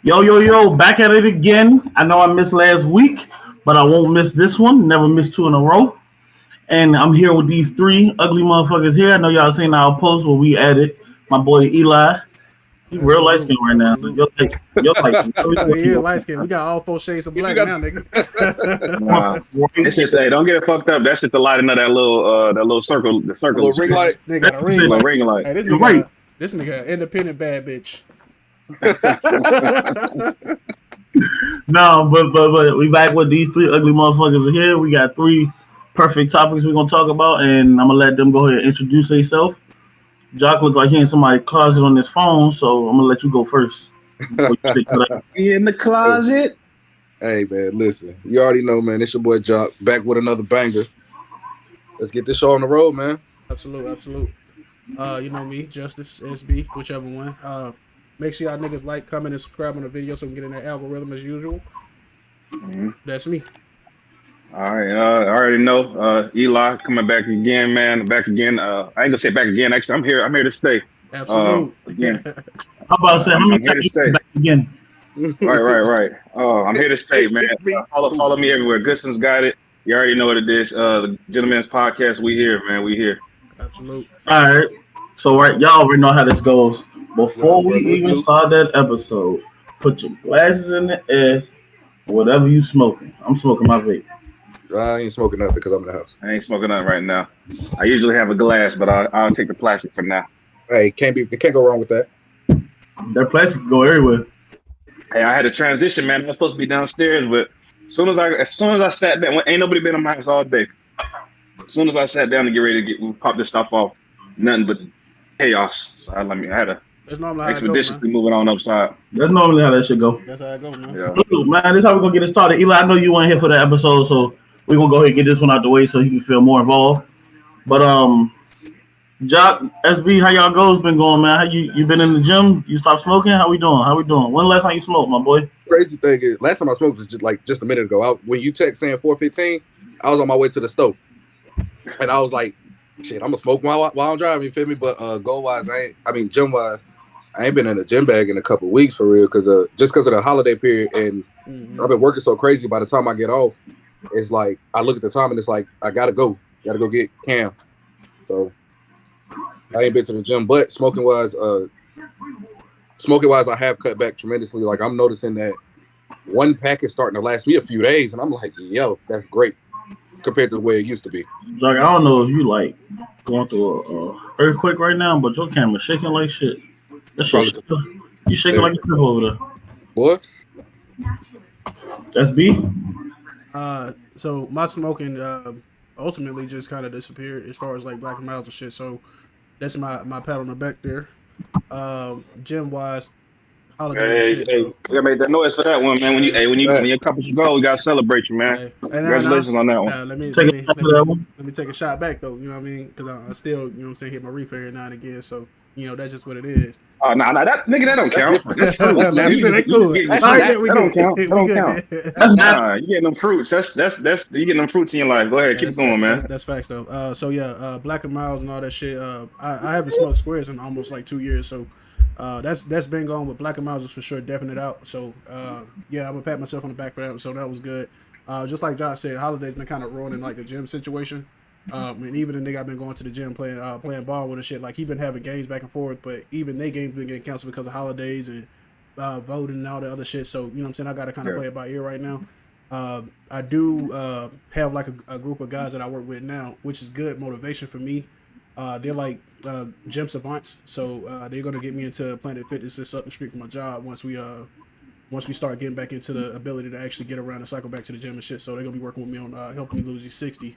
Yo, yo, yo, back at it again. I know I missed last week, but I won't miss this one. Never miss two in a row. And I'm here with these three ugly motherfuckers here. I know y'all seen our post where we added my boy Eli. He real light Absolute, skin right now. absolute. You're like really Yeah, looking light skin. We got all four shades of You black got now, nigga. Nah, it's right. just hey, don't get it fucked up. That's just the lighting of that little circle, the a circle little and ring shit, light. They got a That's ring it. little light. ring light. Hey, You're right. this nigga, independent bad bitch. No, but we back with these three ugly motherfuckers here. We got three perfect topics we're gonna talk about, and I'm gonna let them go ahead and introduce themselves. Jock look like he in somebody's closet on his phone, so I'm gonna let you go first before you say cut out. In the Hey, closet. hey, man, listen. You already know, man. It's your boy Jock back with another banger. Let's get this show on the road, man. Absolute, absolute. You know me, Justice, SB, whichever one. Make sure y'all niggas like, comment, and subscribe on the video so we can get in that algorithm as usual. Mhm. That's me. All right, I already know. Eli coming back again, man. Back again. I ain't gonna say back again. Actually, I'm here. I'm here to stay. Absolute. Again, How about I say how many I'm here to times you come stay. back again? Right. I'm here to stay, Hey, man. it's me. Follow me everywhere. Goodson's got it. You already know what it is. The Gentleman's Podcast. We here, man. We here. Absolute. All right. So right, y'all already know how this goes. Before Without we further even ado, start that episode, put your glasses in the air. Whatever you smoking, I'm smoking my vape. I ain't smoking nothing because I'm in the house. I ain't smoking nothing right now. I usually have a glass, but I'll take the plastic for now. Hey, can't go wrong with that. That plastic go everywhere. Hey, I had a transition, man. I was supposed to be downstairs, but as soon as I sat down, ain't nobody been in my house all day. As soon as I sat down to get ready to pop this stuff off, nothing but chaos. So I had to That's normally how it go, man. expeditiously move it on upside. That's normally how that should go. That's how it go, man. Yeah. Look, man, this is how we're gonna get it started. Eli, I know you weren't here for the episode, so we're gonna go ahead and get this one out the way so he can feel more involved. But Jock, SB, how y'all goes been going, man? How you been in the gym? You stopped smoking? How we doing? How we doing? When the last time you smoked, my boy? Crazy thing is, last time I smoked was just a minute ago. When you text saying 4:15, I was on my way to the stove, and I was like, "Shit, I'm gonna smoke while I'm driving." You feel me? But goal wise, gym wise, I ain't been in a gym bag in a couple of weeks for real, just because of the holiday period, and Mm-hmm. I've been working so crazy. By the time I get off, it's like I look at the time and it's like I gotta go get Cam. So I ain't been to the gym, but smoking wise, I have cut back tremendously. Like I'm noticing that one pack is starting to last me a few days, and I'm like, yo, that's great compared to the way it used to be. Jock, I don't know if you like going through a earthquake right now, but your camera's shaking like shit. That shit, Probably you shaking like a strip over there. boy. SB? So my smoking ultimately just kind of disappeared as far as like Black and Miles and shit. So that's my pat on the back there. Gym wise, holidays and shit. So I made that noise for that one, man. When you accomplish your goal, we gotta celebrate you, man. hey, Congratulations on that one. now, let me Take let it me back to let that me one. let me take a shot back though. You know what I mean? Because I still, you know what I'm saying, hit my reefer every now and again. So you know that's just what it is. Oh, nah, that nigga, that don't That's count. different. That's fruit. That's nasty. They cool. You All getting right, fruit. then we That don't good. count. We That don't good. count. Then. That's natural. Nah, you getting them fruits. That's you getting them fruits in your life. Go ahead, keep it going, man. That's facts though. So yeah, Black and Miles and all that shit. I haven't smoked squares in almost like 2 years. So that's been going. But Black and Miles is for sure definite out. So yeah, I'm gonna pat myself on the back for that. So that was good. Just like Josh said, holidays been kind of ruining like the gym situation. And even the nigga I've been going to the gym playing ball with and shit. Like he been having games back and forth, but even they games been getting canceled because of holidays and voting and all the other shit. So you know what I'm saying. I got to kind of play it by ear right now. I do have like a group of guys that I work with now, which is good motivation for me. They're like gym savants, so they're gonna get me into Planet Fitness just up the street from my job once we start getting back into the ability to actually get around and cycle back to the gym and shit. So they're gonna be working with me on helping me lose these 60.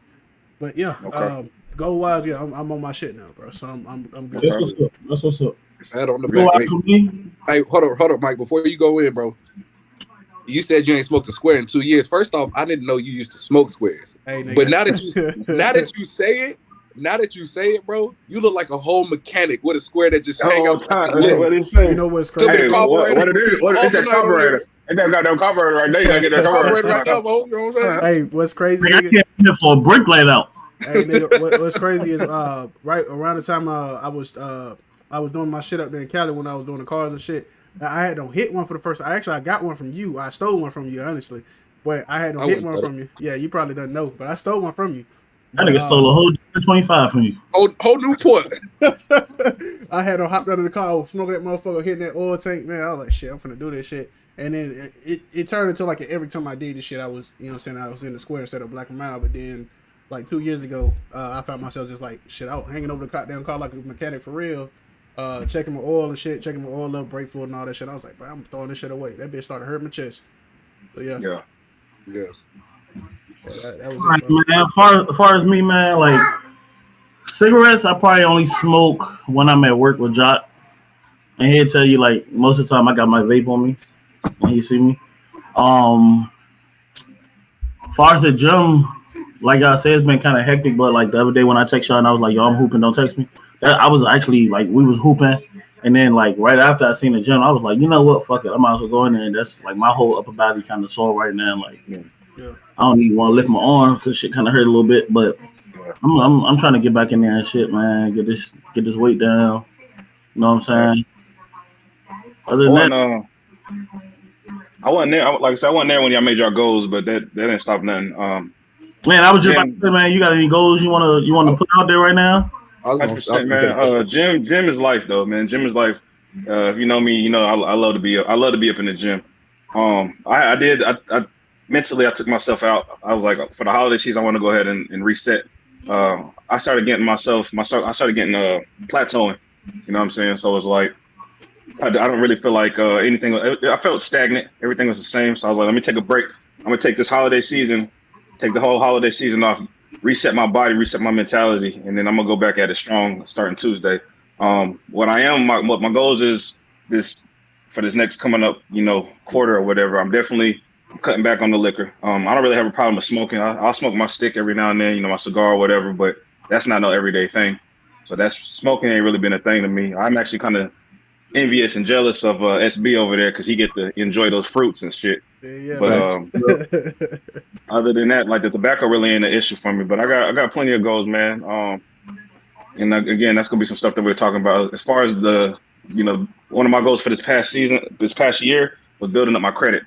But yeah, Okay. goal wise, yeah, I'm on my shit now, bro. So I'm good. That's what's up. That's what's up. Pat on the Go back. out Hey, for me. hey, hold up, Mike. Before you go in, bro, you said you ain't smoked a square in 2 years. First off, I didn't know you used to smoke squares. Hey, nigga. But now that you say it, bro, you look like a whole mechanic with a square that just hang Oh, out. time. Hey, What did he say? you know what's Could be crazy? the Hey, what carburetor. it is? What is that Alternator. carburetor? Ain't that got that carburetor right there? You gotta get that Carburetor right carburetor. now, bro. You know what I'm saying? Hey, what's crazy? Like, I Nigga? can't be here for a break light out. Hey, nigga, what's crazy is right around the time I was doing my shit up there in Cali when I was doing the cars and shit. I had don't hit one for the first. I got one from you. I stole one from you, honestly, but I had I don't hit wouldn't one know. from you. Yeah, you probably don't know, but I stole one from you. That But nigga stole a whole 25 from you. Whole Newport. I had to hop out of the car, I was smoking that motherfucker, hitting that oil tank, man. I was like, shit, I'm finna do this shit. And then it turned into like every time I did this shit, I was, you know what I'm saying, I was in the square instead of Black and Mile. But then, like 2 years ago, I found myself just like, shit, I was hanging over the goddamn car like a mechanic for real, checking my oil and shit, checking my oil up, brake fluid and all that shit. I was like, bro, I'm throwing this shit away. That bitch started hurting my chest. So yeah, Yeah. that was All it, right, bro. man. As far as me, man, like cigarettes, I probably only smoke when I'm at work with Jock. And he'll tell you like most of the time I got my vape on me when he see me. Um, far as the gym, like I said, it's been kind of hectic. But like the other day when I text y'all and I was like, "Yo, I'm hooping, don't text me." I was actually like, we was hooping, and then like right after I seen the gym, I was like, you know what, fuck it, I might as well go in there. And that's like my whole upper body kind of sore right now. Like Yeah. I don't even want to lift my arms because shit kind of hurt a little bit. But I'm trying to get back in there and shit, man. Get this weight down. You know what I'm saying? Other I than that, wasn't I wasn't there. Like I said, I wasn't there when y'all made your goals, but that didn't stop nothing. man, I was just about to Gym, say, man, you got any goals you want to put out there right now? I was 100%, gonna man. say Gym is life, though, man. Gym is life. If you know me, you know I love to be up in the gym. I did. I mentally I took myself out. I was like, for the holiday season, I want to go ahead and reset. I started getting I started getting plateauing. You know what I'm saying? So it's like I don't really feel like anything. I felt stagnant. Everything was the same. So I was like, let me take a break. I'm gonna take this holiday season, take the whole holiday season off, reset my body, reset my mentality, and then I'm gonna go back at it strong starting Tuesday. What my goals is this for this next coming up, quarter or whatever. I'm definitely cutting back on the liquor. I don't really have a problem with smoking. I'll smoke my stick every now and then, my cigar or whatever, but that's not no everyday thing. So that's smoking ain't really been a thing to me. I'm actually kind of envious and jealous of SB over there because he get to enjoy those fruits and shit. Yeah, But Facts. other than that, like the tobacco really ain't an issue for me. But I got plenty of goals, man. And again, that's gonna be some stuff that we're talking about. As far as one of my goals for this past year was building up my credit.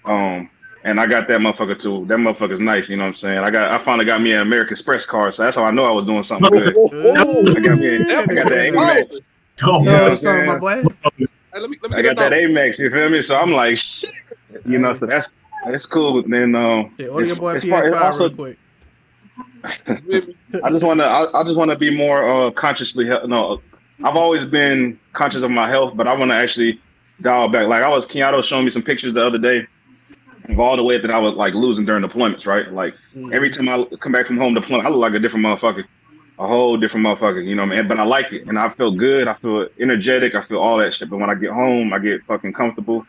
And I got that motherfucker too. That motherfucker's nice, you know what I'm saying? I finally got me an American Express card, so that's how I know I was doing something good. I got that Amex. Oh, You know what Yo, I'm son, my saying? boy. Hey, let me I get a got that note. Amex, you feel me? So I'm like, shit, Hey, so that's cool. But then yeah, order your boy as far as PS5 real also, quick. You feel me? I just wanna be more consciously no. I've always been conscious of my health, but I want to actually dial back. Like Keanu showing me some pictures the other day of all the weight that I was like losing during deployments, right? Like every time I come back from home deployment, I look like a different motherfucker, a whole different motherfucker. You know what I mean? But I like it, and I feel good. I feel energetic. I feel all that shit. But when I get home, I get fucking comfortable,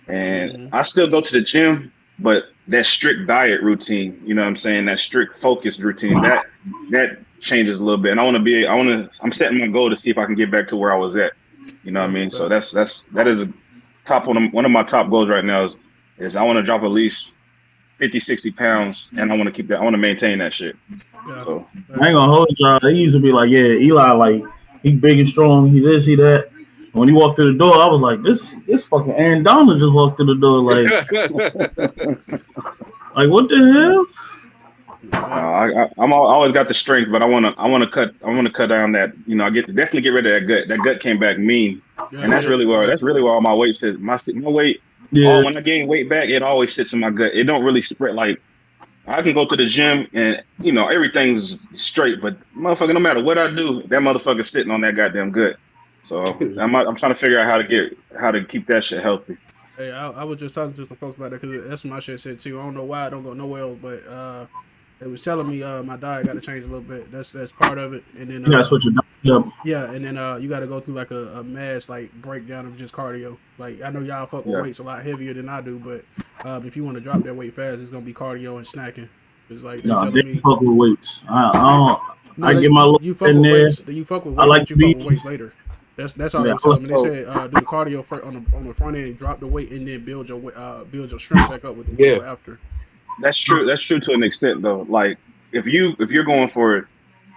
and I still go to the gym, but that strict diet routine, you know what I'm saying? That strict focus routine that changes a little bit. And I'm setting my goal to see if I can get back to where I was at. You know what I Yeah, mean? So facts. that is a one of my top goals right now is I want to drop at least 50, 60 pounds, and I want to keep that. I want to maintain that shit. Yeah, So I ain't facts. gonna hold y'all. They used to be like, yeah, Eli, like he big and strong, he this, he that. And when he walked through the door, I was like, this fucking Aaron Donald just walked through the door, like what the hell? Facts. I'm always got the strength, but I want to cut down that. Definitely get rid of that gut. That gut came back mean, and Yeah, that's really yeah. where all my weight sits. My weight, Yeah, when I gain weight back, it always sits in my gut. It don't really spread like. I can go to the gym and everything's straight, but motherfucker, no matter what I do, that motherfucker's sitting on that goddamn gut. So I'm trying to figure out how to keep that shit healthy. Hey, I was just talking to some folks about that because that's what my shit said too. I don't know why I don't go nowhere else, but it was telling me my diet got to change a little bit. That's part of it, and then you gotta switch it up. yeah, and then you got to go through like a mass like breakdown of just cardio. Like I know y'all fuck with Yeah. weights a lot heavier than I do, but if you want to drop that weight fast, it's gonna be cardio and snacking. It's like they No, telling they me fuck with weights. I don't. no, I get my look you fuck in with there. weights. You fuck with I weights, like but to you fuck be. with weights later. That's all they Yeah, was telling me. They So said do the cardio on the front end, drop the weight, and then build your strength back up with the Yeah. weight after. that's true. That's true to an extent, though. Like if you're going for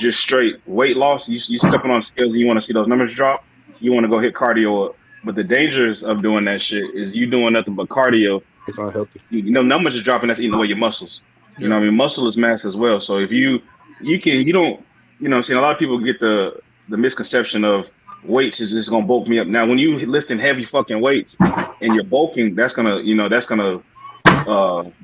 just straight weight loss, you stepping on scales and you want to see those numbers drop. You want to go hit cardio up. But the dangers of doing that shit is you doing nothing but cardio. It's unhealthy. You know, numbers is dropping. That's eating away your muscles. You know, Yeah. what I mean, muscle is mass as well. So if you don't, you know, what I'm saying a lot of people get the misconception of weights is just gonna bulk me up. Now, when you lifting heavy fucking weights and you're bulking, that's gonna, you know, that's gonna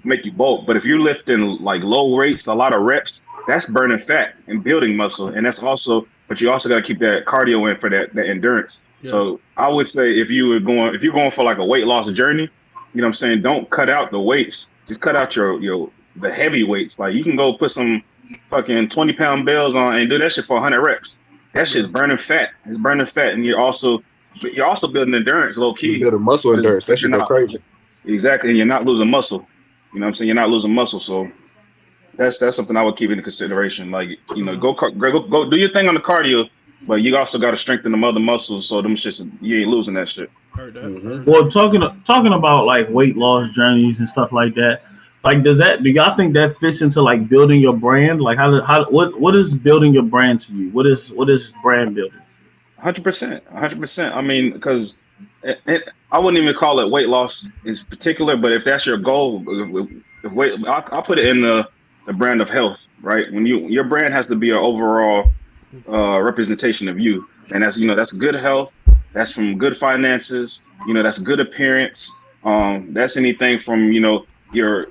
make you bulk. But if you're lifting like low rates, a lot of reps, that's burning fat and building muscle, and that's also. But you also got to keep that cardio in for that endurance. Yeah. So I would say if you're going for like a weight loss journey, you know what I'm saying, don't cut out the weights. Just cut out your the heavy weights. Like you can go put some fucking 20-pound bells on and do that shit for 100 reps. That shit's burning fat. It's burning fat, and you're also building endurance, low You key. build a muscle endurance. That But should you're go not crazy. exactly, and you're not losing muscle. You know what I'm saying? You're not losing muscle, so that's something I would keep into consideration. Like, you know, go do your thing on the cardio, but you also got to strengthen the other muscles, so them shits you ain't losing that shit. Heard that. Mhm. Heard Well, talking about like weight loss journeys and stuff like that. Like, do y'all think that fits into like building your brand? Like, what is building your brand to you? What is brand building? 100%, 100%. I mean, because I wouldn't even call it weight loss in particular, but if that's your goal, if weight, I'll put it in the brand of health, right? When your brand has to be an overall representation of you, and that's, you know, that's good health, that's from good finances, you know, that's good appearance. That's anything from, you know, your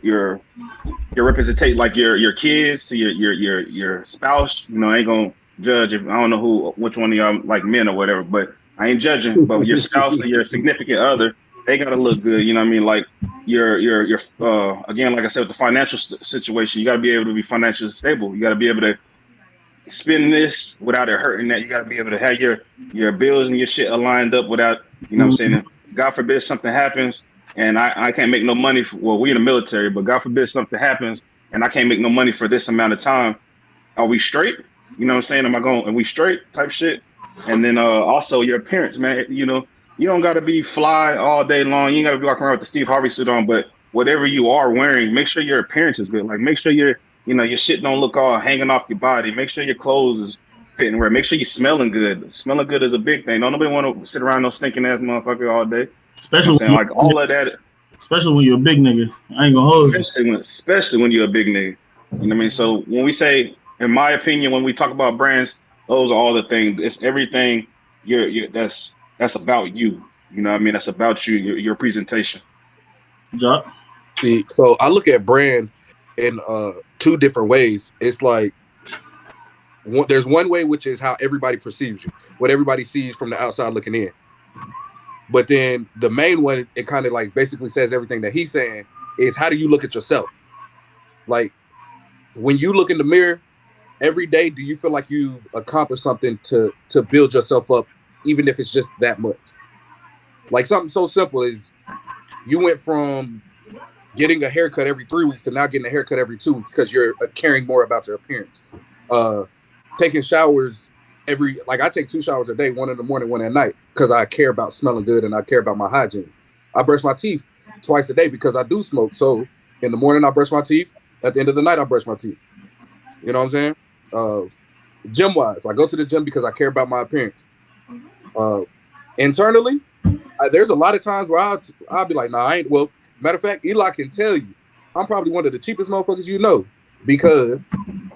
representate like your kids to your spouse. You know, I ain't gonna judge if I don't know which one of y'all like men or whatever, but I ain't judging. But your spouse and your significant other, they gotta look good. You know what I mean? Like your again, like I said, with the financial situation, you gotta be able to be financially stable. You gotta be able to spend this without it hurting that. You gotta be able to have your bills and your shit aligned up without, you know what I'm saying? If God forbid something happens and I can't make no money well, we in the military, but God forbid something happens and I can't make no money for this amount of time. Are we straight? You know what I'm saying? Are we straight type shit? And then also your appearance, man. You know, you don't gotta be fly all day long. You ain't gotta be walking around with the Steve Harvey suit on, but whatever you are wearing, make sure your appearance is good. Like make sure your shit don't look all hanging off your body. Make sure your clothes is fitting right. Make sure you're smelling good. Smelling good is a big thing. Don't nobody want to sit around no stinking ass motherfucker all day. You know what I'm saying? Like all of that. Especially when you're a big nigga. I ain't gonna hold you. Especially when you're a big nigga. You know what I mean? So when we say, in my opinion, when we talk about brands, those are all the things. It's everything that's about you. You know what I mean? That's about you, your presentation. Jock. See, so I look at brand in two different ways. It's like there's one way which is how everybody perceives you, what everybody sees from the outside looking in. But then the main one, it kind of like basically says everything that he's saying is how do you look at yourself? Like when you look in the mirror every day, do you feel like you've accomplished something to build yourself up, even if it's just that much? Like something so simple as you went from getting a haircut every 3 weeks to now getting a haircut every 2 weeks because you're caring more about your appearance. Taking showers I take 2 showers a day, one in the morning, one at night, because I care about smelling good and I care about my hygiene. I brush my teeth twice a day because I do smoke. So in the morning I brush my teeth. At the end of the night I brush my teeth. You know what I'm saying? Gym wise, I go to the gym because I care about my appearance. Internally, there's a lot of times where I'll be like, nah, I ain't. Well, matter of fact, Eli can tell you, I'm probably one of the cheapest motherfuckers you know because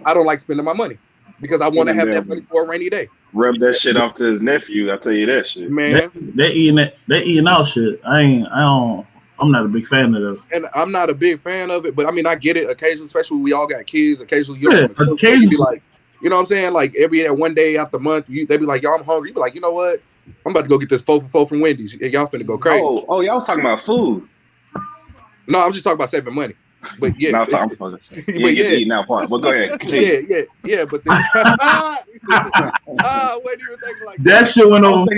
I don't like spending my money because I want to have that money for a rainy day. Rub that shit off to his nephew. I'll tell you that shit, man. They eating out shit. I'm not a big fan of it. And I'm not a big fan of it, but I mean, I get it occasionally, especially when we all got kids. Occasionally, occasionally be like, you know what I'm saying? Like every one day after month, they be like, y'all, I'm hungry. You be like, you know what? I'm about to go get this 4 for 4 from Wendy's. Y'all finna go crazy. Oh, y'all was talking about food. No, I'm just talking about saving money. But yeah, no, I'm fucking. You ain't get to eat now, part. But go ahead. Continue. Yeah. But then, wasn't even thinking like that shit went over.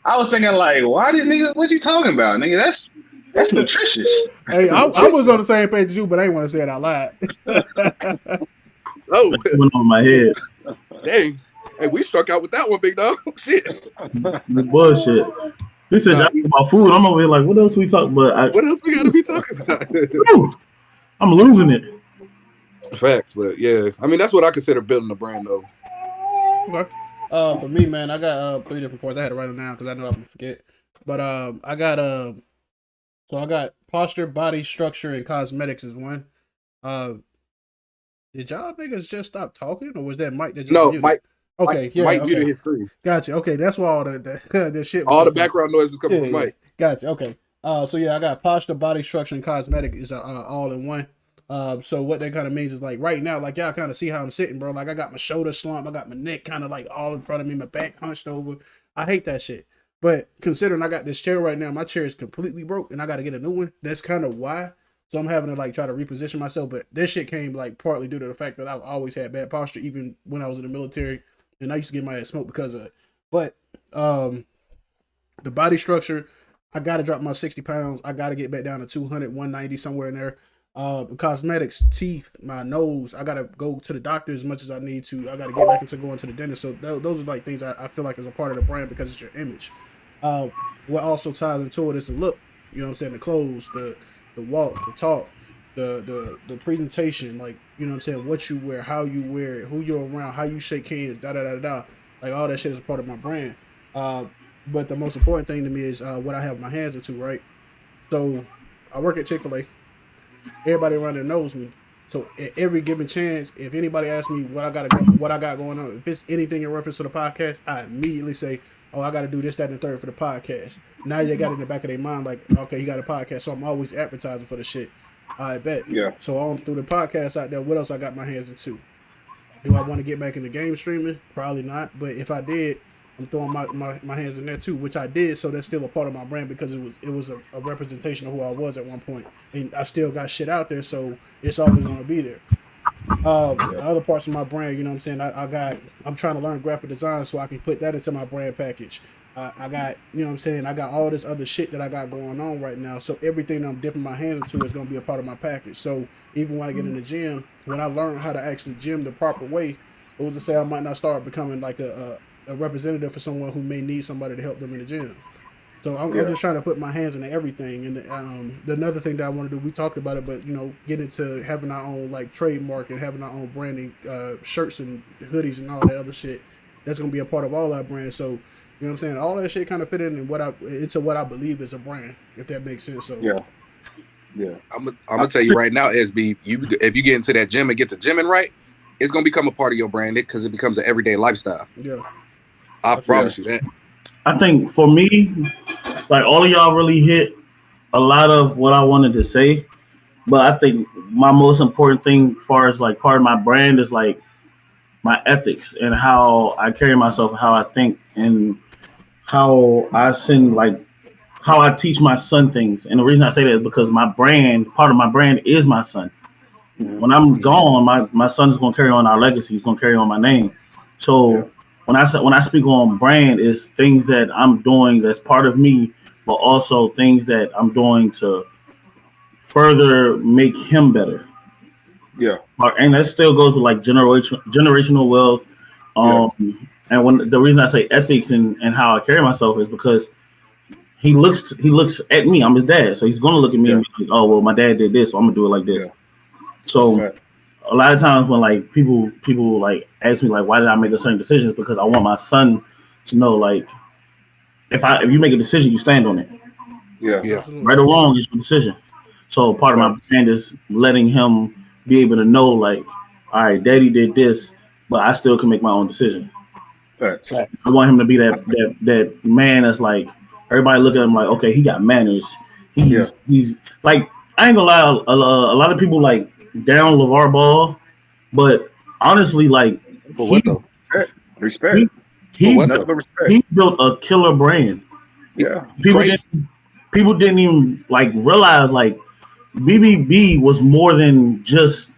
I was thinking like, why these niggas? What you talking about, nigga? That's nutritious. Hey, I was on the same page as you, but I ain't want to say it out loud. Oh, that went over my head. Dang. Hey, we struck out with that one, big dog. Shit. The bullshit. He said y'all about food. I'm over here like, what else we talk about? What else we gotta be talking about? I'm losing it. Facts, but yeah. I mean, that's what I consider building a brand, though. Okay. For me, man, I got 3 different points. I had to write them down because I know I'm gonna forget. But I got posture, body structure, and cosmetics is one. Uh, did y'all niggas just stop talking, or was that Mike that just No, muted? Mike. Okay, yeah, Mike muted okay, his screen. gotcha. Okay, that's why all the shit was All the coming from. background noise is coming Yeah, from yeah, Mike. gotcha. Okay. So yeah, I got posture, body structure, and cosmetic is all in one. So what that kind of means is like right now, like y'all kind of see how I'm sitting, bro. Like I got my shoulder slumped, I got my neck kind of like all in front of me, my back hunched over. I hate that shit. But considering I got this chair right now, my chair is completely broke, and I got to get a new one. That's kind of why. So I'm having to like try to reposition myself. But this shit came like partly due to the fact that I've always had bad posture, even when I was in the military, and I used to get my ass smoked because of it. But the body structure, I got to drop my 60 pounds. I got to get back down to 200, 190, somewhere in there. Cosmetics, teeth, my nose. I got to go to the doctor as much as I need to. I got to get back into going to the dentist. So those are like things I feel like is a part of the brand because it's your image. Uh, what also ties into it is the look. You know what I'm saying? The clothes, the walk, the talk, the presentation. Like, you know what I'm saying? What you wear, how you wear it, who you're around, how you shake hands, da da da da. Like all that shit is a part of my brand. Uh, but the most important thing to me is what I have my hands into, right? So I work at Chick-fil-A. Everybody around there knows me. So at every given chance, if anybody asks me what I got going on, if it's anything in reference to the podcast, I immediately say, "Oh, I got to do this, that, and the third for the podcast." Now they got it in the back of their mind, like, "Okay, he got a podcast," so I'm always advertising for the shit. I bet. Yeah. So on through the podcast out there, what else I got my hands into? Do I want to get back into game streaming? Probably not. But if I did, I'm throwing my hands in there too, which I did. So that's still a part of my brand because it was a representation of who I was at one point, and I still got shit out there. So it's always going to be there. The other parts of my brand, you know what I'm saying? I'm trying to learn graphic design so I can put that into my brand package. I got, you know what I'm saying? I got all this other shit that I got going on right now. So everything that I'm dipping my hands into is going to be a part of my package. So even when I get in the gym, when I learn how to actually gym the proper way, who's to say I might not start becoming like a representative for someone who may need somebody to help them in the gym. So I'm just trying to put my hands into everything. And the another thing that I want to do, we talked about it, but you know, get into having our own like trademark and having our own branding, shirts and hoodies and all that other shit. That's gonna be a part of all our brands. So you know what I'm saying? All that shit kind of fit in into what I believe is a brand, if that makes sense. So yeah. I'm gonna tell you right now, SB, if you get into that gym and get to gymming right, it's gonna become a part of your brand because it becomes an everyday lifestyle. Yeah, I promise you that. I think for me, like all of y'all really hit a lot of what I wanted to say. But I think my most important thing, as far as like part of my brand, is like my ethics and how I carry myself, how I think, and how I send like how I teach my son things. And the reason I say that is because my brand, part of my brand, is my son. When I'm gone, my son is going to carry on our legacy. He's going to carry on my name. So when I speak on brand, is things that I'm doing that's part of me, but also things that I'm doing to further make him better. Yeah. And that still goes with like generational wealth. And when the reason I say ethics and how I carry myself is because he looks at me. I'm his dad, so he's gonna look at me and be like, "Oh well, my dad did this, so I'm gonna do it like this." So a lot of times when like people like ask me like, "Why did I make a certain decisions?" Because I want my son to know like if you make a decision, you stand on it. Yeah. Right or wrong is your decision. So part of my brand is letting him be able to know, like, all right, daddy did this, but I still can make my own decision. Facts. I want him to be that man that's like, everybody look at him like, okay, he got manners. He's like, I ain't gonna lie, a lot of people like down LeVar Ball, but honestly, like, for what though? Respect. He built a killer brand. Yeah. People didn't even like realize like BBB was more than just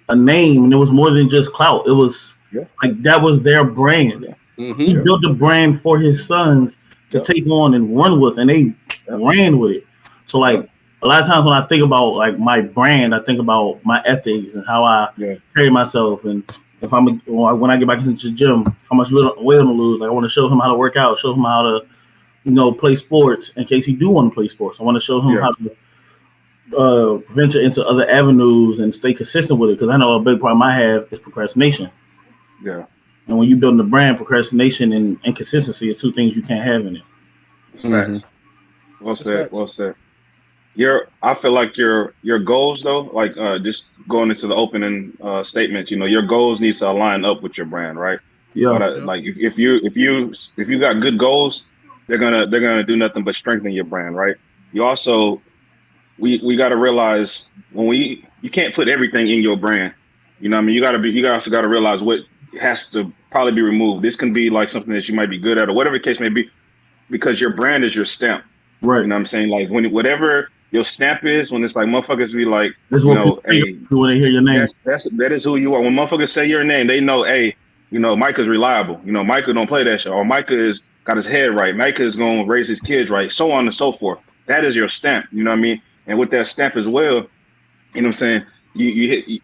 a name, and it was more than just clout. It was like that was their brand. He built a brand for his sons to take on and run with, and they ran with it. So like a lot of times when I think about like my brand, I think about my ethics and how I carry myself, and if when I get back into the gym, how much weight I'm gonna lose. Like I want to show him how to work out, show him how to play sports in case he do want to play sports. I want to show him how to venture into other avenues and stay consistent with it, because I know a big problem I have is procrastination. Yeah. And when you're building a brand, procrastination and consistency is two things you can't have in it. Mm-hmm. Facts. Well That's said. facts. Well said. I feel like your goals though, like just going into the opening statement, your goals needs to align up with your brand, right? Yeah, But Yep. like if you got good goals, they're gonna do nothing but strengthen your brand, right? You also we got to realize when you can't put everything in your brand. You know what I mean? You also got to realize what has to probably be removed. This can be like something that you might be good at or whatever the case may be, because your brand is your stamp. You right. know what I'm saying? Like whatever your stamp is, when it's like motherfuckers be like, This is what people think hey, when they hear your name. that is who you are. When motherfuckers say your name, they know, hey, Micah's reliable. Micah don't play that shit, or Micah is got his head right. Micah is gonna raise his kids right, so on and so forth. That is your stamp. You know what I mean? And with that stamp as well, you know what I'm saying? You hit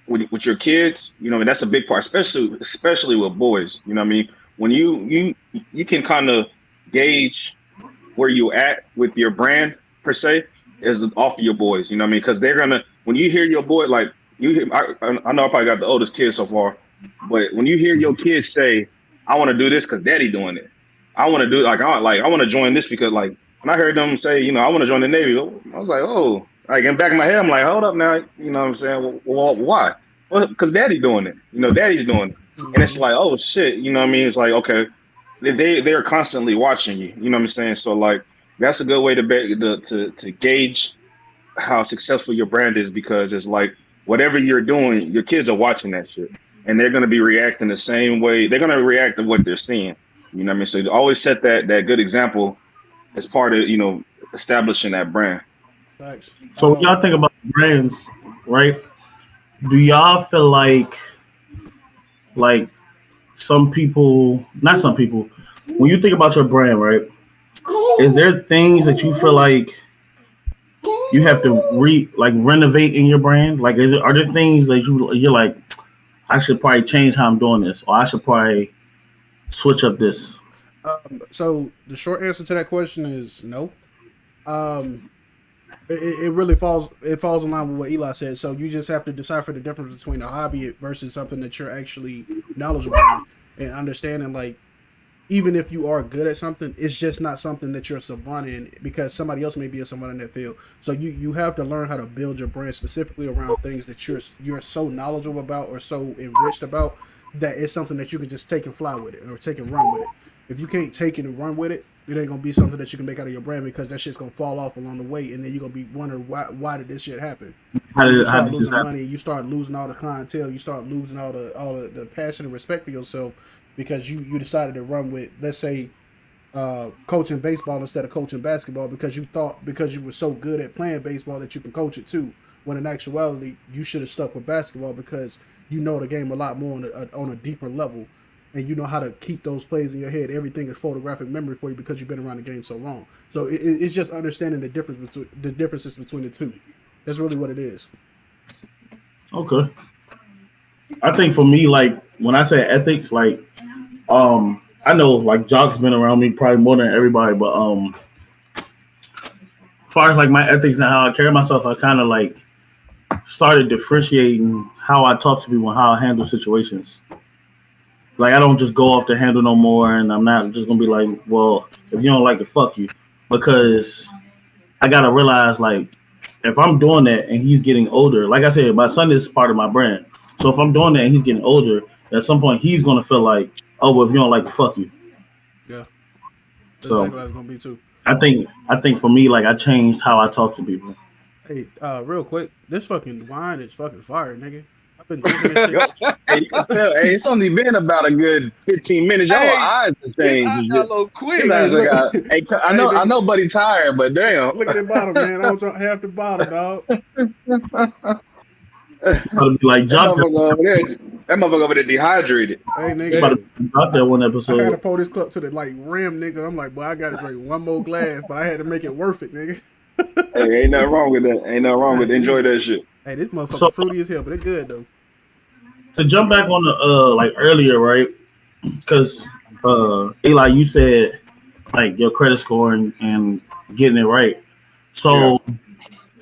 with your kids, and that's a big part, especially with boys. You know what I mean? When you can kind of gauge where you at with your brand per se is off of your boys. You know what I mean? Because they're gonna when you hear your boy like you hear. I know I probably got the oldest kid so far, but when you hear your kids say, "I want to do this because Daddy doing it," I want to do I want to join this because like when I heard them say, I want to join the Navy, I was like, oh, like in the back of my head, I'm like, hold up now, you know what I'm saying? Well, why? Well, because Daddy doing it. Daddy's doing it, and it's Mm-hmm. like, oh shit, you know what I mean? It's like okay, they're constantly watching you. You know what I'm saying? So like that's a good way to gauge how successful your brand is because it's like whatever you're doing, your kids are watching that shit, and they're gonna be reacting the same way. They're gonna react to what they're seeing. You know what I mean? So you always set that good example as part of establishing that brand. Facts. So when y'all think about brands, right? Do y'all feel like some people, not some people, when you think about your brand, right? Is there things that you feel like you have to renovate in your brand? Like, are there things that you're like, I should probably change how I'm doing this, or I should probably switch up this? So the short answer to that question is no. Um, it really falls in line with what Eli said. So you just have to decipher the difference between a hobby versus something that you're actually knowledgeable in and understanding. Like even if you are good at something, it's just not something that you're a savant in because somebody else may be a savant in that field. So you have to learn how to build your brand specifically around things that you're so knowledgeable about or so enriched about that it's something that you can just take and fly with it or take and run with it. If you can't take it and run with it, it ain't gonna be something that you can make out of your brand because that shit's gonna fall off along the way, and then you're gonna be wondering why did this shit happen? And then you How start did this losing happen? money, you start losing all the clientele, you start losing all the passion and respect for yourself because you decided to run with, let's say, coaching baseball instead of coaching basketball because you thought because you were so good at playing baseball that you can coach it too. When in actuality, you should have stuck with basketball because you know the game a lot more on a deeper level, and you know how to keep those plays in your head. Everything is photographic memory for you because you've been around the game so long. So it's just understanding the differences between the two. That's really what it is. Okay, I think for me, like when I say ethics, like I know like Jock's been around me probably more than everybody, but as far as like my ethics and how I carry myself, I kind of like started differentiating how I talk to people and how I handle situations. Like I don't just go off the handle no more, and I'm not just gonna be like, well, if you don't like it, fuck you, because I gotta realize like if I'm doing that and he's getting older, like I said, my son is part of my brand. So if I'm doing that and he's getting older, at some point he's gonna feel like, oh, well, if you don't like it, fuck you. Yeah, that's So exactly how it's gonna be too. I think for me, like I changed how I talk to people. Hey, real quick, this fucking wine is fucking fire, nigga. I've been drinking this shit. Yo, hey, you can tell. Hey, it's only been about a good 15 minutes. Your Hey, eyes have his changed eye and got shit. low His quick. Hey, eyes are look, got. Hey, I hey, know, nigga, Buddy tired, but damn. look at that bottle, man. I don't drink half the bottle, dog. that I'm about to be like Jock there. motherfucker over there. That motherfucker over there dehydrated. Hey, I'm about nigga, to be Jock there one I had to episode. pour this cup to the like rim, nigga. I'm like, boy, I gotta drink one more glass, but I had to make it worth it, nigga. Hey, ain't nothing wrong with that. Ain't nothing wrong with it. God Enjoy damn. that shit. Hey, this motherfucker So fruity as hell, but it good though. to jump back on the like earlier, right? Because Eli, you said like your credit score and getting it right. Yeah. So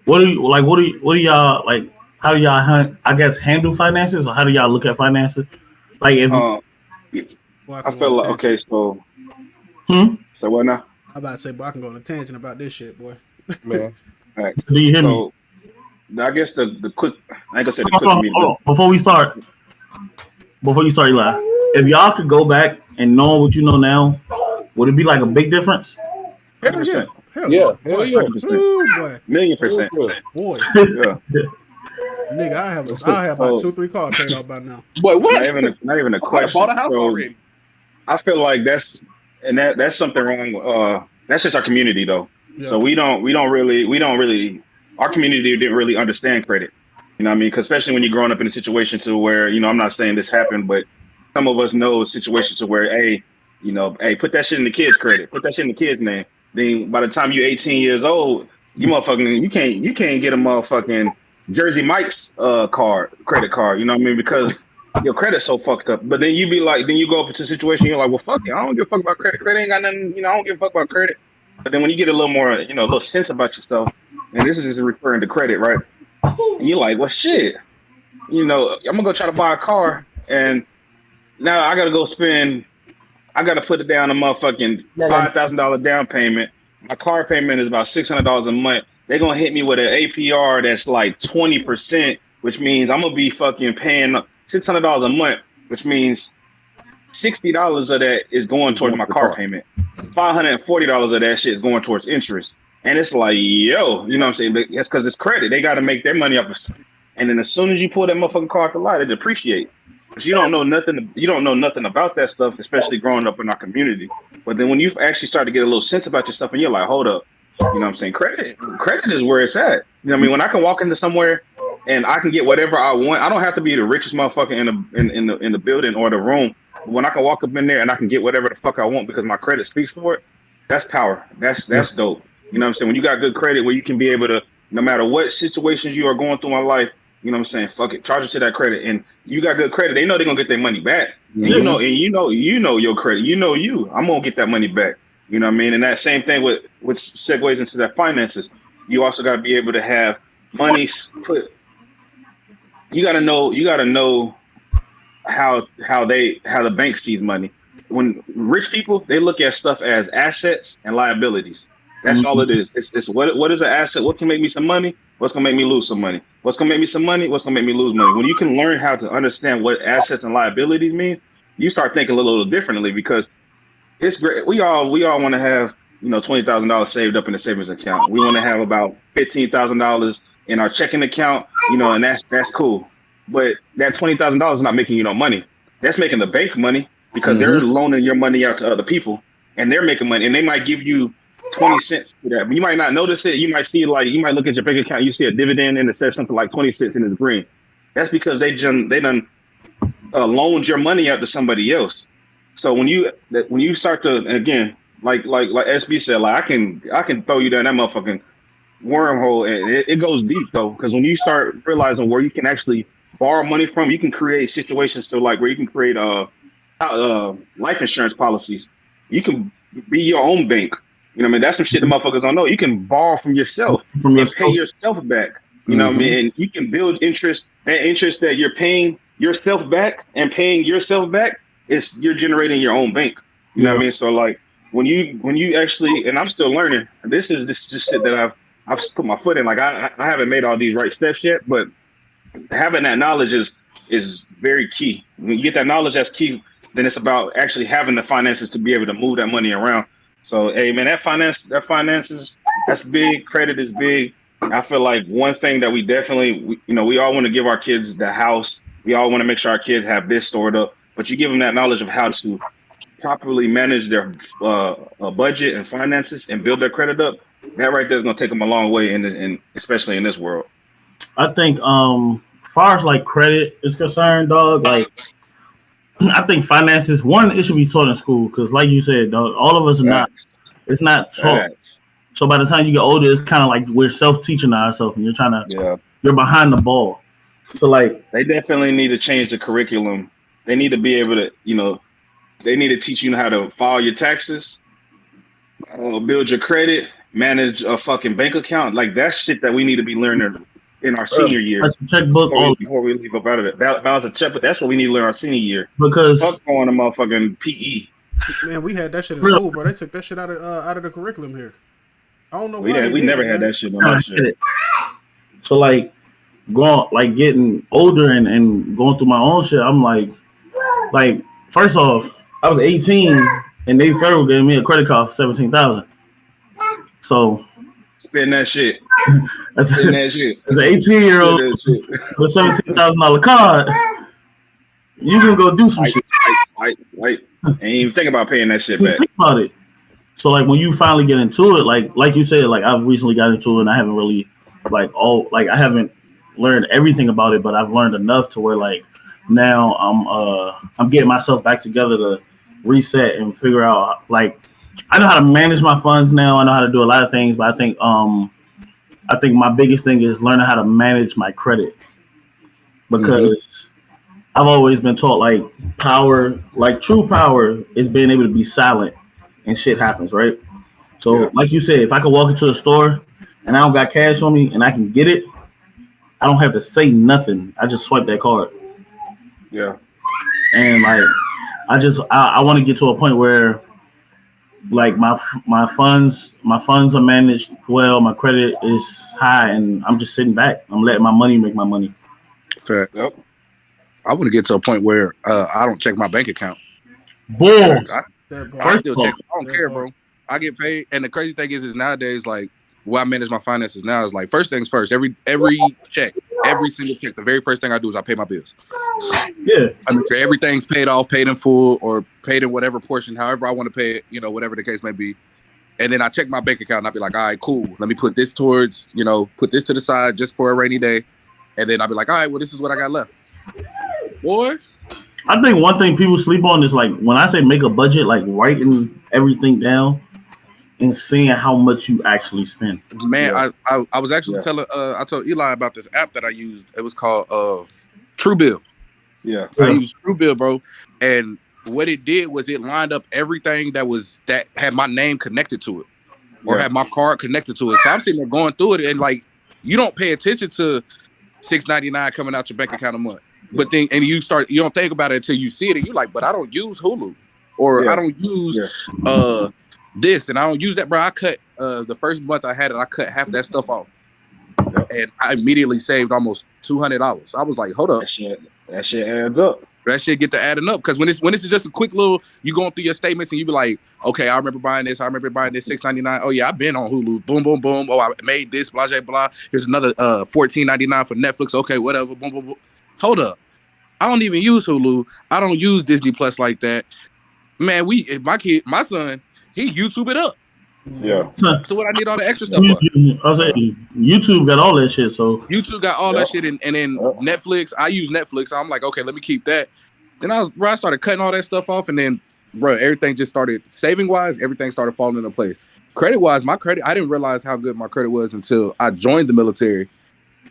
what do you like? What do y'all like? How do y'all I guess handle finances, or how do y'all look at finances? Like if Um. Boy, I I can go on feel a like tangent. okay. So hmm? what now? I'm about to say, boy, I can go on a tangent about this shit, boy. Man. All right. Do you hear me? So I guess the quick, I ain't gonna say the Hold quick on, meat, hold on. Before you start, Eli, if y'all could go back and know what you know now, would it be like a big difference? but Hell yeah. 100%, Hell Yeah, yeah. hell Boy. yeah. 100%, Ooh, boy. million%. Boy. Yeah. Nigga, I have about So 2-3 cars paid off by now. Boy, what? not even a I done bought a question. house So already. I feel like that's something wrong. That's just our community though. Yeah. So we don't really our community didn't really understand credit. You know what I mean? Because especially when you're growing up in a situation to where, I'm not saying this happened, but some of us know situations to where, hey, hey, put that shit in the kid's credit, put that shit in the kid's name. Then by the time you're 18 years old, you can't get a motherfucking Jersey Mike's credit card. You know what I mean? Because your credit's so fucked up. But then then you go up into a situation, you're like, well, fuck it. I don't give a fuck about credit. Credit ain't got nothing, I don't give a fuck about credit. But then when you get a little more, a little sense about yourself, and this is just referring to credit, right? And you're like, well, shit, I'm gonna go try to buy a car, and now I gotta put it down a motherfucking $5,000 down payment. My car payment is about $600 a month. They're gonna hit me with an APR that's like 20%, which means I'm gonna be fucking paying $600 a month, which means $60 of that is going It's towards going my to the car car. payment. $540 of that shit is going towards interest. And it's like, yo, you know what I'm saying? But that's because it's credit. They got to make their money off of stuff. And then as soon as you pull that motherfucking car off the lot, it depreciates. But you don't know nothing. You don't know nothing about that stuff, especially growing up in our community. But then when you actually start to get a little sense about your stuff, and you're like, hold up, you know what I'm saying? Credit is where it's at. You know what I mean? When I can walk into somewhere and I can get whatever I want, I don't have to be the richest motherfucker in the building or the room. When I can walk up in there and I can get whatever the fuck I want because my credit speaks for it, that's power. That's dope. You know what I'm saying? When you got good credit where you can be able to, no matter what situations you are going through in life, you know what I'm saying? Fuck it, charge it to that credit. And you got good credit, they know they're gonna get their money back. And you know your credit. I'm gonna get that money back. You know what I mean? And that same thing which segues into that finances. You also gotta be able to have money put you gotta know how the bank sees money. When rich people, they look at stuff as assets and liabilities. That's all it is. It's what is an asset? What can make me some money? What's gonna make me lose some money? What's gonna make me some money? What's gonna make me lose money? When you can learn how to understand what assets and liabilities mean, you start thinking a little differently because it's great. We all want to have $20,000 saved up in the savings account. We want to have about $15,000 in our checking account, and that's cool. But that $20,000 is not making you no money. That's making the bank money because they're loaning your money out to other people, and they're making money, and they might give you 20 cents for that. But you might not notice it. You might see you might look at your bank account, you see a dividend, and it says something like 20 cents and it's green. That's because they done loaned your money out to somebody else. So when you start to, again, like SB said, like I can throw you down that motherfucking wormhole, and it goes deep though, because when you start realizing where you can actually borrow money from, you can create situations to like where you can create life insurance policies. You can be your own bank. You know what I mean? That's some shit the motherfuckers don't know. You can borrow from yourself and pay yourself back. You know what I mean? And you can build interest. That interest that you're paying yourself back and paying yourself back is you're generating your own bank. You know what I mean? So like when you actually, and I'm still learning. This is just shit that I've put my foot in. Like I haven't made all these right steps yet, but having that knowledge is very key. When you get that knowledge, that's key. Then it's about actually having the finances to be able to move that money around. So, hey man, that finances, that's big. Credit is big. I feel like one thing that we definitely, we all want to give our kids the house. We all want to make sure our kids have this stored up. But you give them that knowledge of how to properly manage their budget and finances and build their credit up. That right there is gonna take them a long way, especially in this world. I think, far as like credit is concerned, dog, like I think finances, one, it should be taught in school because, like you said, dog, all of us are not. It's not taught. So by the time you get older, it's kind of like we're self-teaching ourselves, and you're behind the ball. So like, they definitely need to change the curriculum. They need to be able to, they need to teach you how to file your taxes, build your credit, manage a fucking bank account. Like that's shit that we need to be learning in our senior year. That's a checkbook before we leave up out of it. Balance a checkbook. That's what we need to learn our senior year. Because fuck going to motherfucking PE. Man, we had that shit in Real. school, bro. They took that shit out of the curriculum here. I don't know why We they never did it, had man. that shit on our shit. So like getting older and going through my own shit, I'm like first off, I was 18 and Navy Federal gave me a credit card for 17,000. So Spend that shit. that's Spend that shit. as an 18-year-old Spend that shit. with $17,000 card, you can go do some shit. Ain't even think about paying that shit You back. think about it. So like when you finally get into it, like you said, like I've recently got into it and I haven't really I haven't learned everything about it, but I've learned enough to where like now I'm getting myself back together to reset and figure out like I know how to manage my funds now. I know how to do a lot of things, but I think my biggest thing is learning how to manage my credit because I've always been taught like true power is being able to be silent and shit happens, right? So, like you said, if I could walk into a store and I don't got cash on me and I can get it, I don't have to say nothing. I just swipe that card. Yeah. And like, I want to get to a point where like my funds are managed well, my credit is high, and I'm just sitting back. I'm letting my money make my money. Fact. Yep. I want to get to a point where I don't check my bank account. Boom. I still check. I don't care, bro. I get paid, and the crazy thing is nowadays, like, where I manage my finances now is like first things first. Every check, every single check, the very first thing I do is I pay my bills. Yeah. I make sure everything's paid off, paid in full, or paid in whatever portion, however I want to pay it, whatever the case may be. And then I check my bank account and I'll be like, all right, cool. Let me put this towards, put this to the side just for a rainy day. And then I'll be like, all right, well, this is what I got left. Boy. I think one thing people sleep on is like when I say make a budget, like writing everything down and seeing how much you actually spend. Man, yeah. I was actually telling I told Eli about this app that I used. It was called Truebill. Yeah. I used Truebill, bro. And what it did was it lined up everything that had my name connected to it. Or had my card connected to it. So I'm sitting there going through it and like you don't pay attention to $6.99 coming out your bank account a month. But then and you don't think about it until you see it and you're like, but I don't use Hulu. Or I don't use this and I don't use that, bro. I cut the first month I had it, I cut half that stuff off. And I immediately saved almost $200. I was like, hold up. That shit adds up. That shit get to adding up. Because when this is just a quick little, you going through your statements and you be like, okay, I remember buying this. I remember buying this $6.99. Oh yeah, I've been on Hulu. Boom, boom, boom. Oh, I made this, blah, blah, blah. Here's another $14.99 for Netflix. Okay, whatever. Boom, boom, boom. Hold up. I don't even use Hulu. I don't use Disney Plus like that. Man, my son, he YouTube it up. Yeah. So what I need all the extra stuff for? I was saying YouTube got all that shit. So YouTube got all that shit, and then Netflix. I use Netflix. So I'm like, okay, let me keep that. Then I started cutting all that stuff off, and then, bro, everything just started saving wise. Everything started falling into place. Credit wise, my credit. I didn't realize how good my credit was until I joined the military,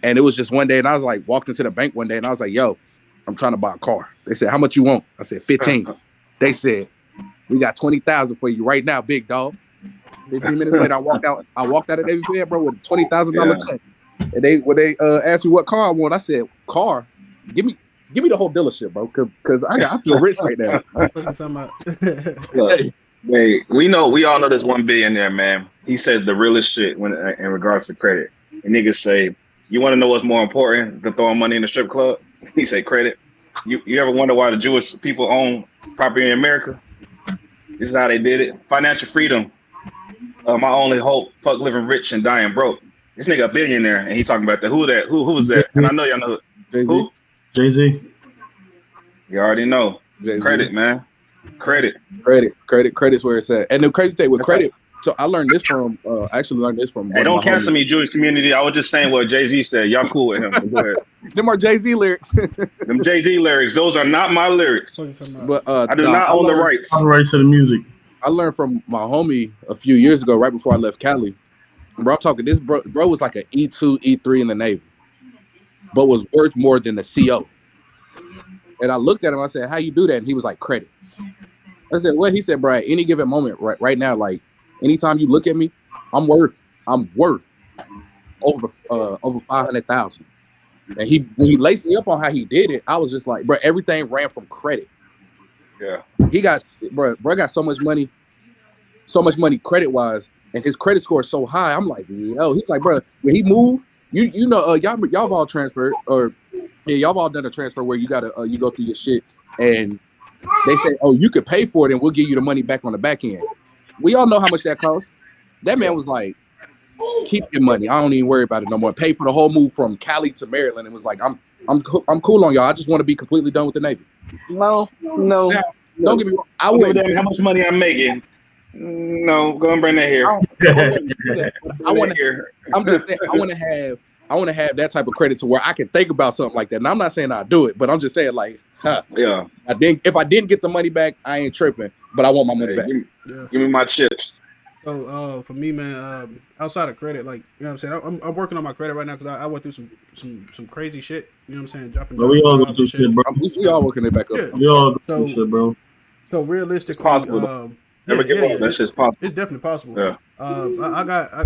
and it was just one day, and I was like, walked into the bank one day, and I was like, yo, I'm trying to buy a car. They said, how much you want? I said, 15. They said, we got 20,000 for you right now, big dog. 15 minutes later, I walked out of Navy Fair, bro, with a $20,000 check. And when they asked me what car I want, I said, car? Give me the whole dealership, bro, because I feel rich right now. Look, we all know this one billionaire, man. He says the realest shit when in regards to credit. And niggas say, you want to know what's more important than throwing money in the strip club? He said credit. You ever wonder why the Jewish people own property in America? This is how they did it. Financial freedom. My only hope. Fuck living rich and dying broke. This nigga a billionaire, and he talking about that. Who was that? And I know y'all know Jay-Z. Who? Jay-Z. You already know. Jay-Z. Credit, man. Credit's where it's at. And the crazy thing with credit, so I learned this from Hey, don't cancel me, Jewish community. I was just saying what Jay-Z said. Y'all cool with him. Go ahead. Them are Jay-Z lyrics. Them Jay-Z lyrics. Those are not my lyrics. But I do not own the rights. I'm the rights to the music. I learned from my homie a few years ago, right before I left Cali. Bro, I'm talking this bro was like an E2, E3 in the Navy, but was worth more than the CO. And I looked at him, I said, how you do that? And he was like, credit. I said, what? He said, bro, at any given moment, right now, like anytime you look at me, I'm worth over 500,000. And when he laced me up on how he did it, I was just like, bro, everything ran from credit. Yeah. He got bro got so much money credit wise, and his credit score is so high. I'm like, yo, he's like, bro, when he moved, you know, y'all have all transferred, or yeah, y'all have all done a transfer where you gotta you go through your shit, and they say, oh, you could pay for it, and we'll give you the money back on the back end. We all know how much that costs. That man was like, keep your money. I don't even worry about it no more. Pay for the whole move from Cali to Maryland. And was like, I'm cool on y'all. I just want to be completely done with the Navy. No. Now, don't get me wrong. I don't give a wouldn't. damn how much money I'm making. No, go and bring that here. I want to. I'm just saying. I want to have that type of credit to where I can think about something like that. And I'm not saying I'll do it, but I'm just saying like, yeah. If I didn't get the money back, I ain't tripping. But I want my money back. Give me my chips. So for me, man, outside of credit, like, you know what I'm saying, I'm working on my credit right now because I went through some crazy shit. You know what I'm saying, dropping jobs. We all go through shit, bro. We all working it back up. Yeah. We all go through shit, bro. So realistically, it's possible. That shit's possible. It's definitely possible. Yeah.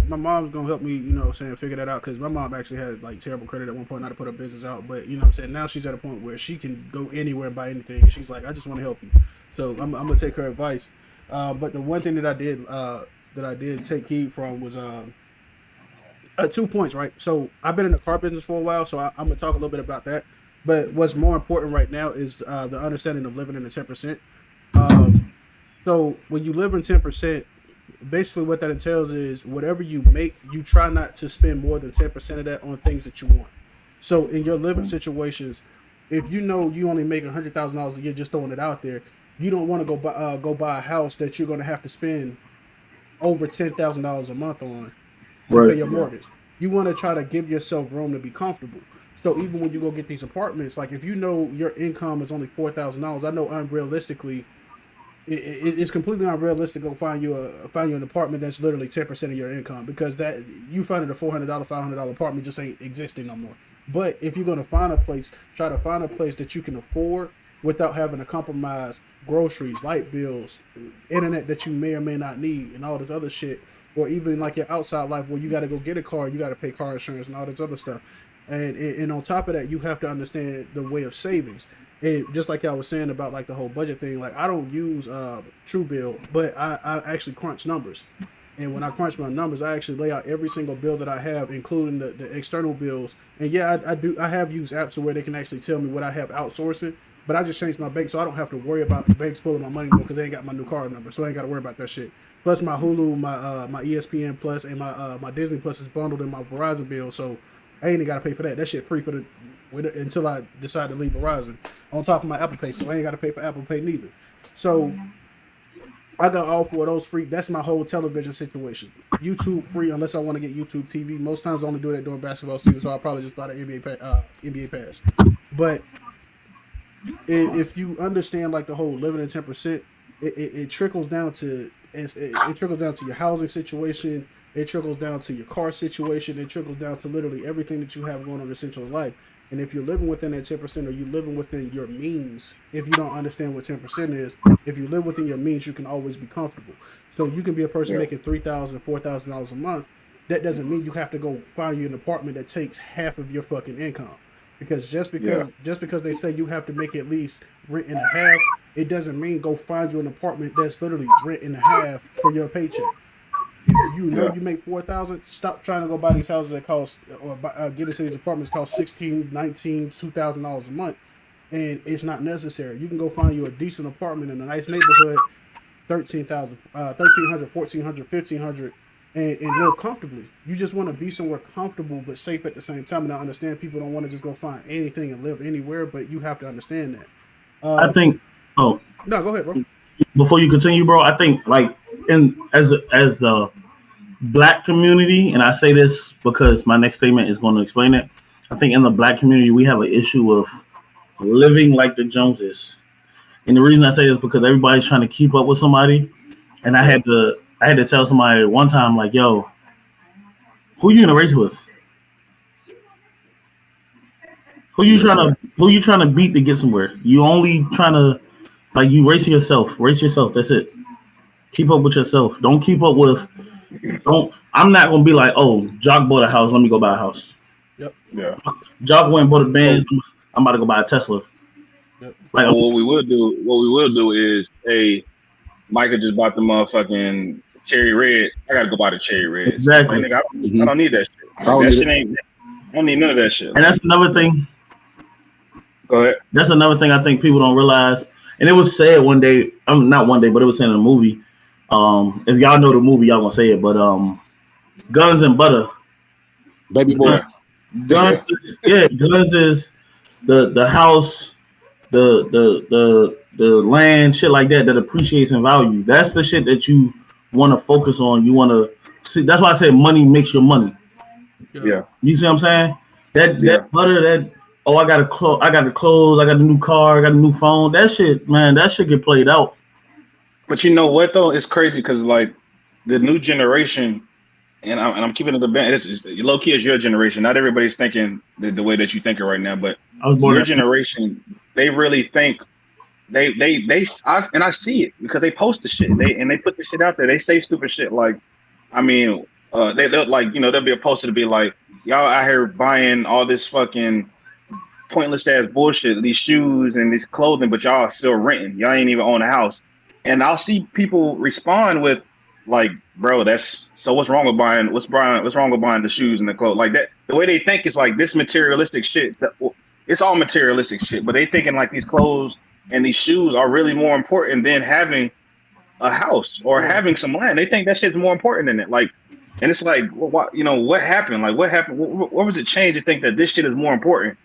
My mom's gonna help me, you know what I'm saying, figure that out, because my mom actually had like terrible credit at one point, not to put her business out, but you know what I'm saying, now she's at a point where she can go anywhere and buy anything, and she's like, I just want to help you. So I'm gonna take her advice. But the one thing that I did take heed from was 2 points, right? So I've been in the car business for a while, so I'm gonna talk a little bit about that. But what's more important right now is the understanding of living in the 10%. So when you live in 10%, basically what that entails is whatever you make, you try not to spend more than 10% of that on things that you want. So in your living situations, if you know you only make $100,000 a year, just throwing it out there, you don't want to go buy a house that you're going to have to spend over $10,000 a month on to pay your mortgage. You want to try to give yourself room to be comfortable. So even when you go get these apartments, like if you know your income is only $4,000, I know unrealistically, it's completely unrealistic to go find you an apartment that's literally 10% of your income, because that you finding a $400, $500 apartment just ain't existing no more. But if you're gonna find a place, try to find a place that you can afford without having to compromise groceries, light bills, internet that you may or may not need, and all this other shit, or even like your outside life where you got to go get a car, you got to pay car insurance and all this other stuff. And on top of that, you have to understand the way of savings. And just like I was saying about like the whole budget thing, like I don't use Truebill, but I actually crunch numbers. And when I crunch my numbers, I actually lay out every single bill that I have, including the external bills. And yeah, I have used apps where they can actually tell me what I have outsourcing, but I just changed my bank, so I don't have to worry about the banks pulling my money more because they ain't got my new card number, so I ain't got to worry about that shit. Plus my Hulu, my ESPN Plus, and my Disney Plus is bundled in my Verizon bill, so I ain't got to pay for that. That shit free until I decide to leave Verizon. On top of my Apple Pay, so I ain't got to pay for Apple Pay neither. So I got all four of those free. That's my whole television situation. YouTube free unless I want to get YouTube TV. Most times I only do that during basketball season, so I'll probably just buy the NBA Pass. But if you understand like the whole living in 10%, it trickles down to it trickles down to your housing situation. It trickles down to your car situation. It trickles down to literally everything that you have going on essential in life. And if you're living within that 10%, or you're living within your means, if you don't understand what 10% is, if you live within your means, you can always be comfortable. So you can be a person making $3,000, $4,000 a month. That doesn't mean you have to go find you an apartment that takes half of your fucking income. Because just because they say you have to make at least rent in a half, it doesn't mean go find you an apartment that's literally rent in a half for your paycheck. You know you make $4,000. Stop trying to go buy these houses that cost, or get into these apartments cost $1,600, $1,900, $2,000 a month, and it's not necessary. You can go find you a decent apartment in a nice neighborhood, $1,300, $1,400, $1,500, and live comfortably. You just want to be somewhere comfortable but safe at the same time. And I understand people don't want to just go find anything and live anywhere, but you have to understand that. I think. Oh no, go ahead, bro. Before you continue, bro, I think like as the Black community, and I say this because my next statement is going to explain it. I think in the Black community we have an issue of living like the Joneses, and the reason I say this is because everybody's trying to keep up with somebody, and I had to tell somebody one time, like, yo, who you gonna race with? Who you trying to beat to get somewhere? You only trying to, like, you racing yourself. Race yourself. That's it. Keep up with yourself. Don't keep up with. I'm not gonna be like, oh, Jock bought a house. Let me go buy a house. Yep. Yeah. Jock went and bought a Benz. I'm about to go buy a Tesla. Yep. Like, What we will do is, hey, Micah just bought the motherfucking cherry red. I gotta go buy the cherry reds. It's like, exactly. nigga, I don't need that shit. I Like don't that need shit it. ain't. I don't need none of that shit. And Like, that's another thing. go ahead. That's another thing I think people don't realize. And it was said one day, not one day, but it was said in a movie. If y'all know the movie, y'all gonna say it. But Guns and Butter. Baby boy. Yeah. Guns is the house, the land, shit like that appreciates in value. That's the shit that you want to focus on. You want to see. That's why I say money makes your money. Yeah. You see what I'm saying? Yeah. That butter, I got the clothes, I got the new car, I got the new phone. That shit, man, that shit get played out. But you know what though? It's crazy because like the new generation, and I'm keeping it a bit. It's low key is your generation. Not everybody's thinking the way that you thinking right now, but I was born your that. generation, they really think and I see it because they post the shit. They put the shit out there. They say stupid shit like, I mean, they'll like, you know, there'll be a poster to be like, y'all out here buying all this fucking pointless ass bullshit, these shoes and this clothing, but y'all are still renting. Y'all ain't even own a house. And I'll see people respond with like, bro, that's so what's wrong with what's wrong with buying the shoes and the clothes? Like that, the way they think is like this materialistic shit. It's all materialistic shit, but they thinking like these clothes and these shoes are really more important than having a house or having some land. They think that shit's more important than it. Like, and it's like, what, you know, what happened? Like, what happened? What was it changed to think that this shit is more important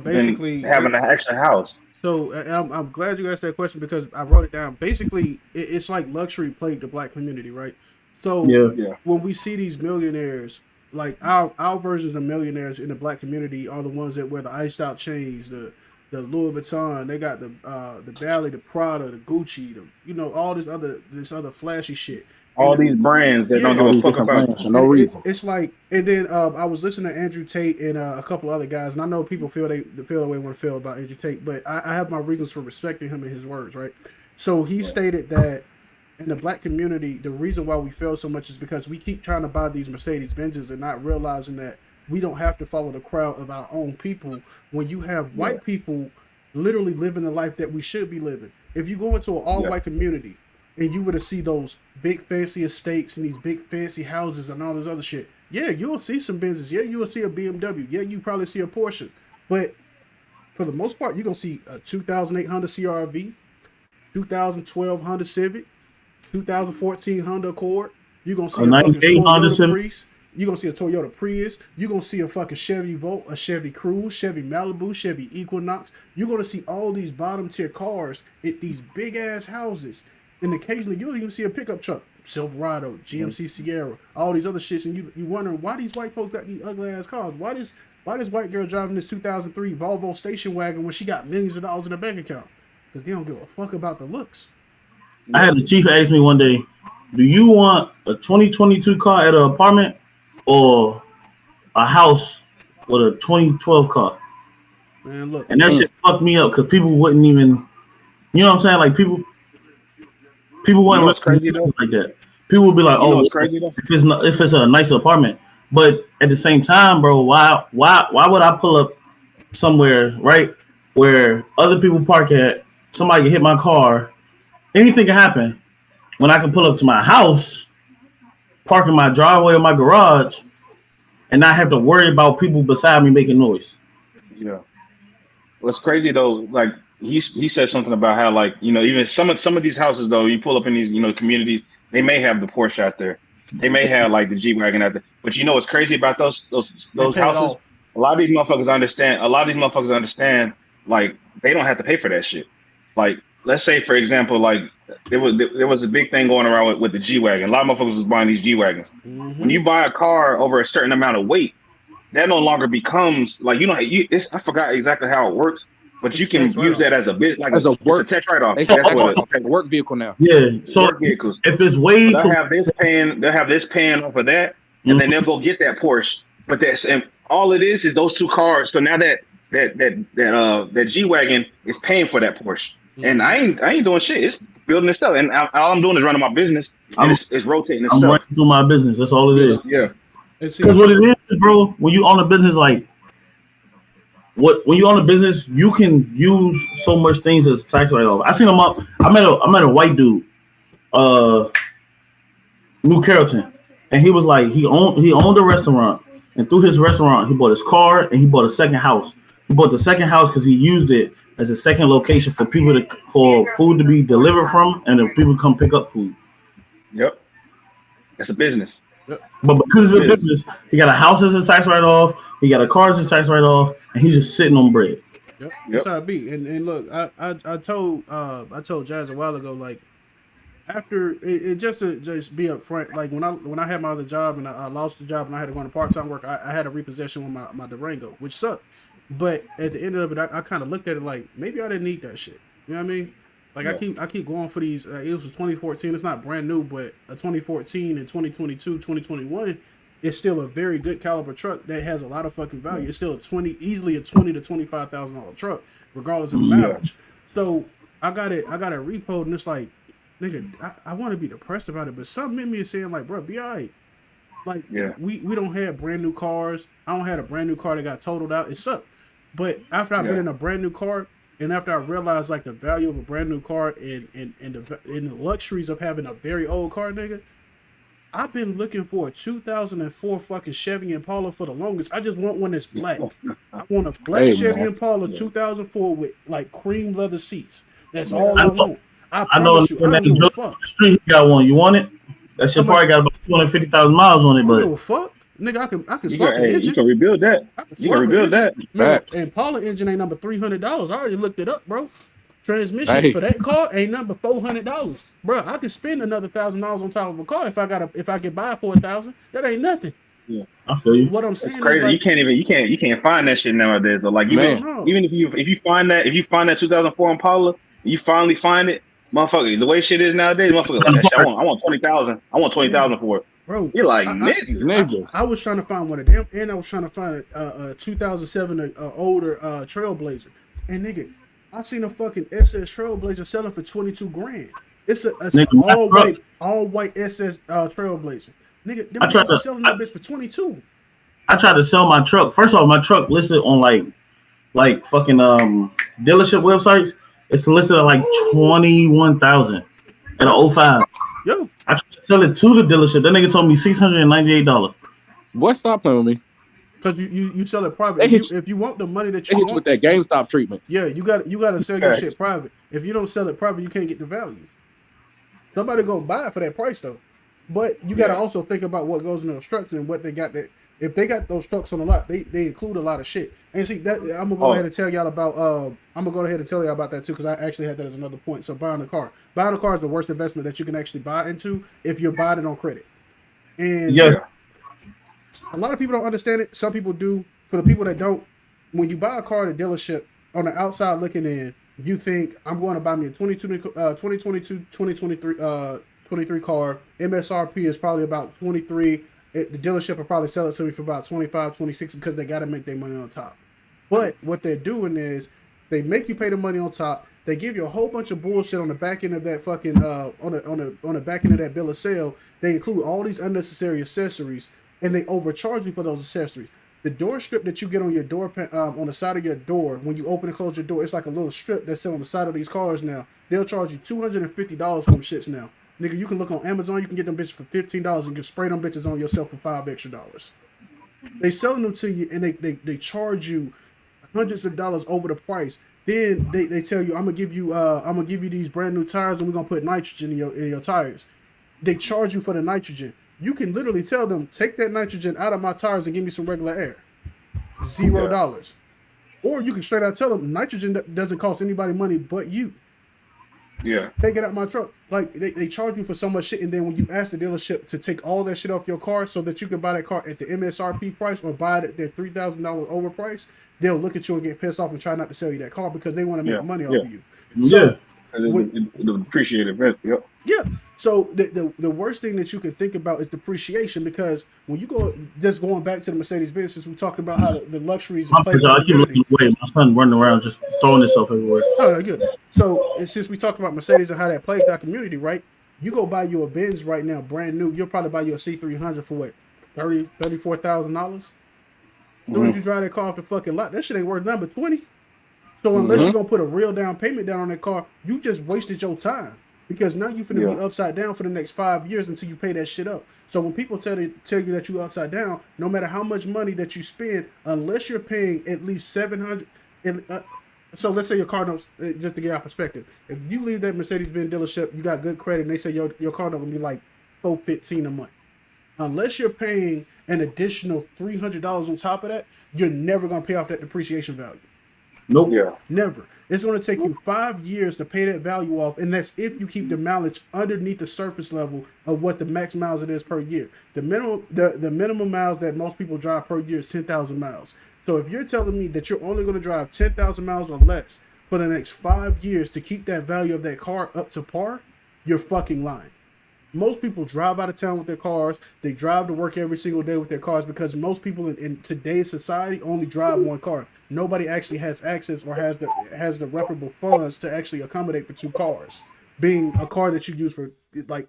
Basically, than having an extra house? So I'm glad you asked that question because I wrote it down. Basically, it's like luxury plagued the black community, right? So Yeah. when we see these millionaires, like our versions of millionaires in the black community are the ones that wear the iced out chains, the Louis Vuitton, they got the Bally, the Prada, the Gucci, all this other flashy shit. All these brands that don't Yeah. give All a these fuck different about brands for no reason. It's like, and then I was listening to Andrew Tate and a couple other guys, and I know people feel the way they want to feel about Andrew Tate, but I have my reasons for respecting him and his words, right? So he stated that in the black community, the reason why we fail so much is because we keep trying to buy these Mercedes Benzes and not realizing that we don't have to follow the crowd of our own people. When you have white people literally living the life that we should be living, if you go into an all white community and you were to see those big fancy estates and these big fancy houses and all this other shit, yeah, you'll see some Benzes. Yeah, you'll see a BMW. Yeah, you probably see a Porsche. But for the most part, you're going to see a 2008 Honda CR-V, 2012 Honda Civic, 2014 Honda Accord. You're going to see a fucking Toyota Prius. You're going to see a Toyota Prius. You're going to see a fucking Chevy Volt, a Chevy Cruze, Chevy Malibu, Chevy Equinox. You're going to see all these bottom tier cars at these big ass houses. And occasionally you'll even see a pickup truck, Silverado, GMC Sierra, all these other shits, and you wondering why these white folks got these ugly ass cars. Why this white girl driving this 2003 Volvo station wagon when she got millions of dollars in her bank account? Because they don't give a fuck about the looks. I had the chief ask me one day, do you want a 2022 car at an apartment or a house with a 2012 car? Man, look. And that shit fucked me up because people wouldn't even, you know what I'm saying? Like people wouldn't what's crazy though? like that. People would be like, "Oh, crazy though? If it's a nice apartment," but at the same time, bro, why would I pull up somewhere right where other people park at? Somebody can hit my car, anything can happen. When I can pull up to my house, park in my driveway or my garage, and not have to worry about people beside me making noise. Yeah. What's crazy though, like he said something about how like, you know, even some of these houses though, you pull up in these, you know, communities, they may have the Porsche out there. They may have like the G-Wagon out there. But you know what's crazy about those houses? A lot of these motherfuckers understand like they don't have to pay for that shit. Like let's say for example, like there was a big thing going around with the G-Wagon. A lot of motherfuckers was buying these G-Wagons. Mm-hmm. When you buy a car over a certain amount of weight, that no longer becomes like I forgot exactly how it works, but you can use that as a bit like as a work tax write-off. That's a work vehicle now. Yeah, so work vehicles. If it's way they'll have this paying off of that, and then they'll go get that Porsche. But and all it is those two cars. So now that G-Wagon is paying for that Porsche, and I ain't doing shit. It's building itself, and all I'm doing is running my business. And it's rotating itself. I'm running through my business. That's all it is. Yeah. Because what it is, bro, when you own a business, like when you own a business, you can use so much things as a tax write off. I seen him up. I met a white dude, uh, New Carrollton, and he was like he owned a restaurant, and through his restaurant he bought his car and he bought a second house. He bought the second house because he used it as a second location for food to be delivered from, and then people come pick up food. Yep. It's a business. Yep. But because It's it's a a business. business, he got a house as a tax write off. He got a car as a tax write off, and he's just sitting on bread. Yep. That's Yep. how it be. And look, I told Jazz a while ago, like after it just to just be upfront, like when I had my other job and I lost the job and I had to go into part time work, I had a repossession with my Durango, which sucked. But at the end of it, I kind of looked at it like maybe I didn't need that shit. You know what I mean? Like Yeah. I keep going for these. It was a 2014. It's not brand new, but a 2014 and 2022, 2021. It's still a very good caliber truck that has a lot of fucking value. It's still easily a $20,000 to $25,000 truck, regardless of the Yeah. mileage. So I got it repoed, and it's like, nigga, I want to be depressed about it, but something in me is saying like, bro, be alright. Like Yeah. we don't have brand new cars. I don't have a brand new car that got totaled out. It sucked. But after I've been Yeah. in a brand new car, and after I realized like the value of a brand new car and the luxuries of having a very old car, nigga, I've been looking for a 2004 fucking Chevy Impala for the longest. I just want one that's black. I want a black Hey, Chevy man. Impala Yeah. 2004 with like cream leather seats. That's Yeah. all I I know. want. I I know promise you, I don't give a fuck. the street he got one. You want it? That How shit much? probably got about 250,000 miles on I it, don't give but a fuck. Nigga, I can You swap can, the hey, you engine. can rebuild that. I can You can swap an rebuild engine. that. Man, Fact. the Impala engine ain't number $300. I already looked it up, bro. Transmission Hey, for that car ain't number $400, bro. I can spend another $1,000 on top of a car if I can buy it for $1,000. That ain't nothing. Yeah. I feel you. What I'm It's saying is crazy. like, You can't find that shit nowadays. Though. Like hell man. no. even if you find that 2004 Impala, you finally find it, motherfucker. The way shit is nowadays, motherfucker like that shit. I want 20,000. I want twenty Yeah, thousand for it. bro. You're like I nigga. Nigga. I was trying to find one of them, and I was trying to find a 2007 older Trailblazer. And nigga, I seen a fucking SS Trailblazer selling for 22 grand. It's an Nigga, my truck, all white SS Trailblazer. Nigga, them I tried bitches to selling that bitch for 22. I tried to sell my truck. First off, my truck listed on like fucking dealership websites. It's listed at like 21,000 at an '05. Yo, I tried to sell it to the dealership. That nigga told me $698. Boy, stop playing with me. because you sell it private. They hit you, If you want the money that they you hit you with want, that GameStop treatment. yeah, you got to sell your Facts. shit private. If you don't sell it private, you can't get the value. Somebody gonna buy it for that price though. But you got to Yeah. also think about what goes in those trucks and what they got. That if they got those trucks on the lot, they include a lot of shit. And see that I'm gonna go ahead Oh and tell y'all about. I'm gonna go ahead and tell y'all about that too because I actually had that as another point. So buying a car is the worst investment that you can actually buy into if you're buying it on credit. And Yes. yeah. a lot of people don't understand it. Some people do. For the people that don't, when you buy a car at a dealership, on the outside looking in, you think I'm going to buy me a 2022, 23 car. MSRP is probably about 23. The dealership will probably sell it to me for about 25, 26 because they got to make their money on top. But what they're doing is they make you pay the money on top. They give you a whole bunch of bullshit on the back end of that fucking on the back end of that bill of sale. They include all these unnecessary accessories, and they overcharge you for those accessories. The door strip that you get on your door on the side of your door when you open and close your door, it's like a little strip that's set on the side of these cars now. They'll charge you $250 for them shits now. Nigga, you can look on Amazon, you can get them bitches for $15 and just spray them bitches on yourself for $5 extra. They selling them to you and they charge you hundreds of dollars over the price. Then they tell you I'm gonna give you these brand new tires and we're gonna put nitrogen in your tires. They charge you for the nitrogen. You can literally tell them take that nitrogen out of my tires and give me some regular air. $0. Or you can straight out tell them nitrogen doesn't cost anybody money but you. Yeah. Take it out my truck. Like they charge you for so much shit, and then when you ask the dealership to take all that shit off your car so that you can buy that car at the MSRP price or buy it at their $3,000 overprice, they'll look at you and get pissed off and try not to sell you that car because they want to make Yeah. money Yeah. off of you. Yeah. So The appreciated rent. Yep. yeah. So the worst thing that you can think about is depreciation because when you go just going back to the Mercedes Benz, since we talked about how the luxuries My play in bad, the I keep community. looking away. My son running around just throwing himself everywhere. Oh, no, good. So and since we talked about Mercedes and how that plagued our community, right? You go buy you a Benz right now, brand new. You'll probably buy you a C300 for what, $34,000. As soon as you drive that car off the fucking lot, that shit ain't worth nothing but 20. So unless Mm-hmm. you're gonna put a real down payment down on that car, you just wasted your time. Because now you finna be upside down for the next 5 years until you pay that shit up. So when people tell you that you upside down, no matter how much money that you spend, unless you're paying at least 700, and so let's say your car notes, just to get our perspective, if you leave that Mercedes-Benz dealership, you got good credit, and they say your car note will be like $415 a month. Unless you're paying an additional $300 on top of that, you're never gonna pay off that depreciation value. Nope. Yeah. Never. It's going to take you 5 years to pay that value off, and that's if you keep the mileage underneath the surface level of what the max miles it is per year. The minimum miles that most people drive per year is 10,000 miles. So if you're telling me that you're only going to drive 10,000 miles or less for the next 5 years to keep that value of that car up to par, you're fucking lying. Most people drive out of town with their cars. They drive to work every single day with their cars because most people in today's society only drive one car. Nobody actually has access or has the reputable funds to actually accommodate for two cars. Being a car that you use for like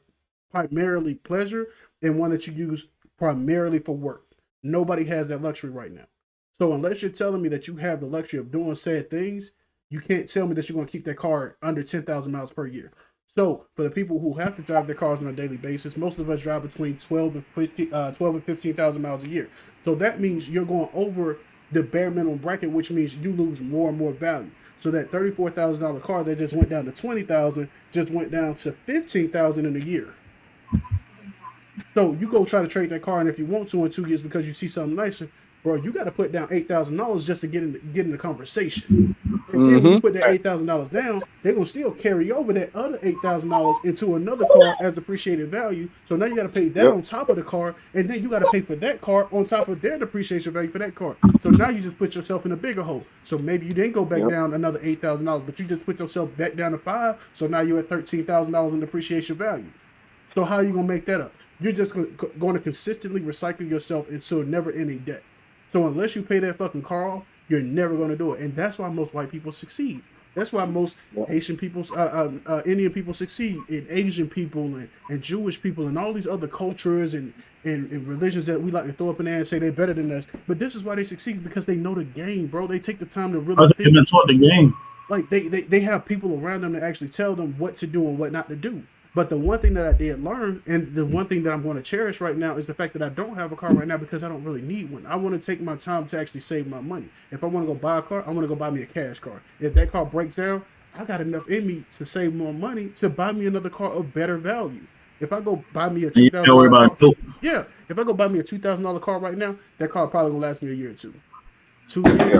primarily pleasure and one that you use primarily for work. Nobody has that luxury right now. So unless you're telling me that you have the luxury of doing said things, you can't tell me that you're going to keep that car under 10,000 miles per year. So for the people who have to drive their cars on a daily basis, most of us drive between 12 and 15,000 miles a year. So that means you're going over the bare minimum bracket, which means you lose more and more value. So that $34,000 car that just went down to 20,000 just went down to 15,000 in a year. So you go try to trade that car, and if you want to in 2 years because you see something nicer, bro, you got to put down $8,000 just to get in the conversation. And then when you put that $8,000 down, they're gonna still carry over that other $8,000 into another car as depreciated value. So now you got to pay that on top of the car, and then you got to pay for that car on top of their depreciation value for that car. So now you just put yourself in a bigger hole. So maybe you didn't go back down another $8,000, but you just put yourself back down to $5,000. So now you're at $13,000 in depreciation value. So how are you gonna make that up? You're just going to consistently recycle yourself into a never-ending debt. So unless you pay that fucking car off, you're never going to do it. And that's why most white people succeed. That's why most Asian people, Indian people succeed, and Asian people and Jewish people and all these other cultures and religions that we like to throw up in there and say they're better than us. But this is why they succeed, because they know the game, bro. They take the time to really think. They've been taught the game. Like they have people around them that actually tell them what to do and what not to do. But the one thing that I did learn, and the one thing that I'm going to cherish right now, is the fact that I don't have a car right now because I don't really need one. I want to take my time to actually save my money. If I want to go buy a car, I want to go buy me a cash car. If that car breaks down, I got enough in me to save more money to buy me another car of better value. If I go buy me a $2,000 car, if I go buy me a $2,000 car right now, that car probably gonna last me a year or two.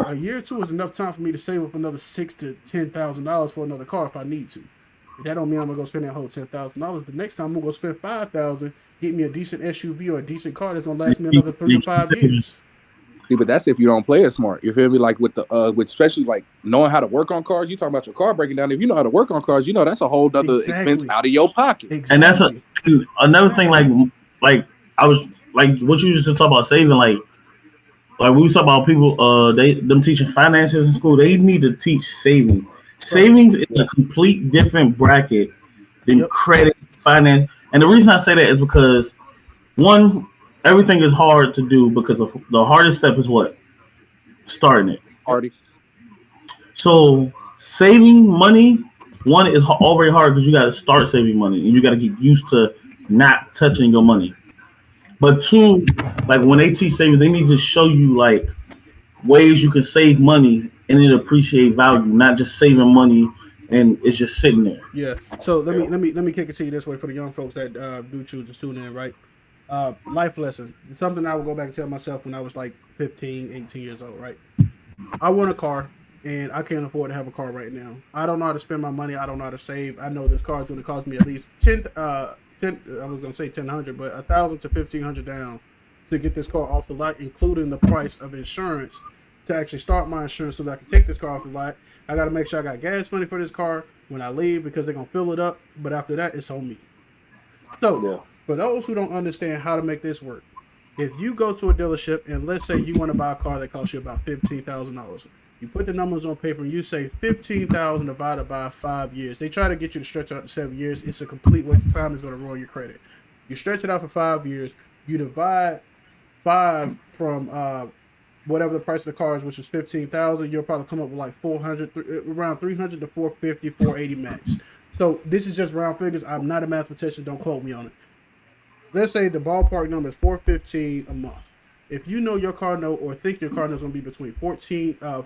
A year or two is enough time for me to save up another $6,000 to $10,000 for another car if I need to. That don't mean I'm gonna go spend that whole $10,000. The next time I'm gonna go spend $5,000, get me a decent SUV or a decent car that's gonna last me another 3 to 5 years. See, but that's if you don't play it smart. You feel me? Like with especially like knowing how to work on cars. You talking about your car breaking down. If you know how to work on cars, you know that's a whole other expense out of your pocket. Exactly. And that's another thing. Like I was like what you used to talk about saving. Like we was talking about people. Them teaching finances in school. They need to teach saving. Savings is a complete different bracket than credit, finance. And the reason I say that is because, one, everything is hard to do because of the hardest step is what? Starting it. Party. So saving money, one, is already hard because you got to start saving money and you got to get used to not touching your money. But two, like when they teach savings, they need to show you like ways you can save money and it appreciate value, not just saving money and it's just sitting there. Yeah. So let me kick it to you this way for the young folks that do choose to tune in, right? Life lessons. Something I would go back and tell myself when I was like 15, 18 years old, right? I want a car and I can't afford to have a car right now. I don't know how to spend my money. I don't know how to save. I know this car is going to cost me at least 10 I was going to say 1,000 but 1,000 to 1,500 down to get this car off the lot, including the price of insurance to actually start my insurance so that I can take this car off the lot. I got to make sure I got gas money for this car when I leave because they're going to fill it up. But after that, it's on me. So for those who don't understand how to make this work, if you go to a dealership and let's say you want to buy a car that costs you about $15,000, you put the numbers on paper and you say $15,000 divided by 5 years. They try to get you to stretch it out to 7 years. It's a complete waste of time. It's going to ruin your credit. You stretch it out for 5 years. You divide 5 from whatever the price of the car is, which is $15,000, you'll probably come up with like 400, around 300 to 450, 480 max. So this is just round figures. I'm not a mathematician. Don't quote me on it. Let's say the ballpark number is $415 a month. If you know your car note or think your car note is going to be between $414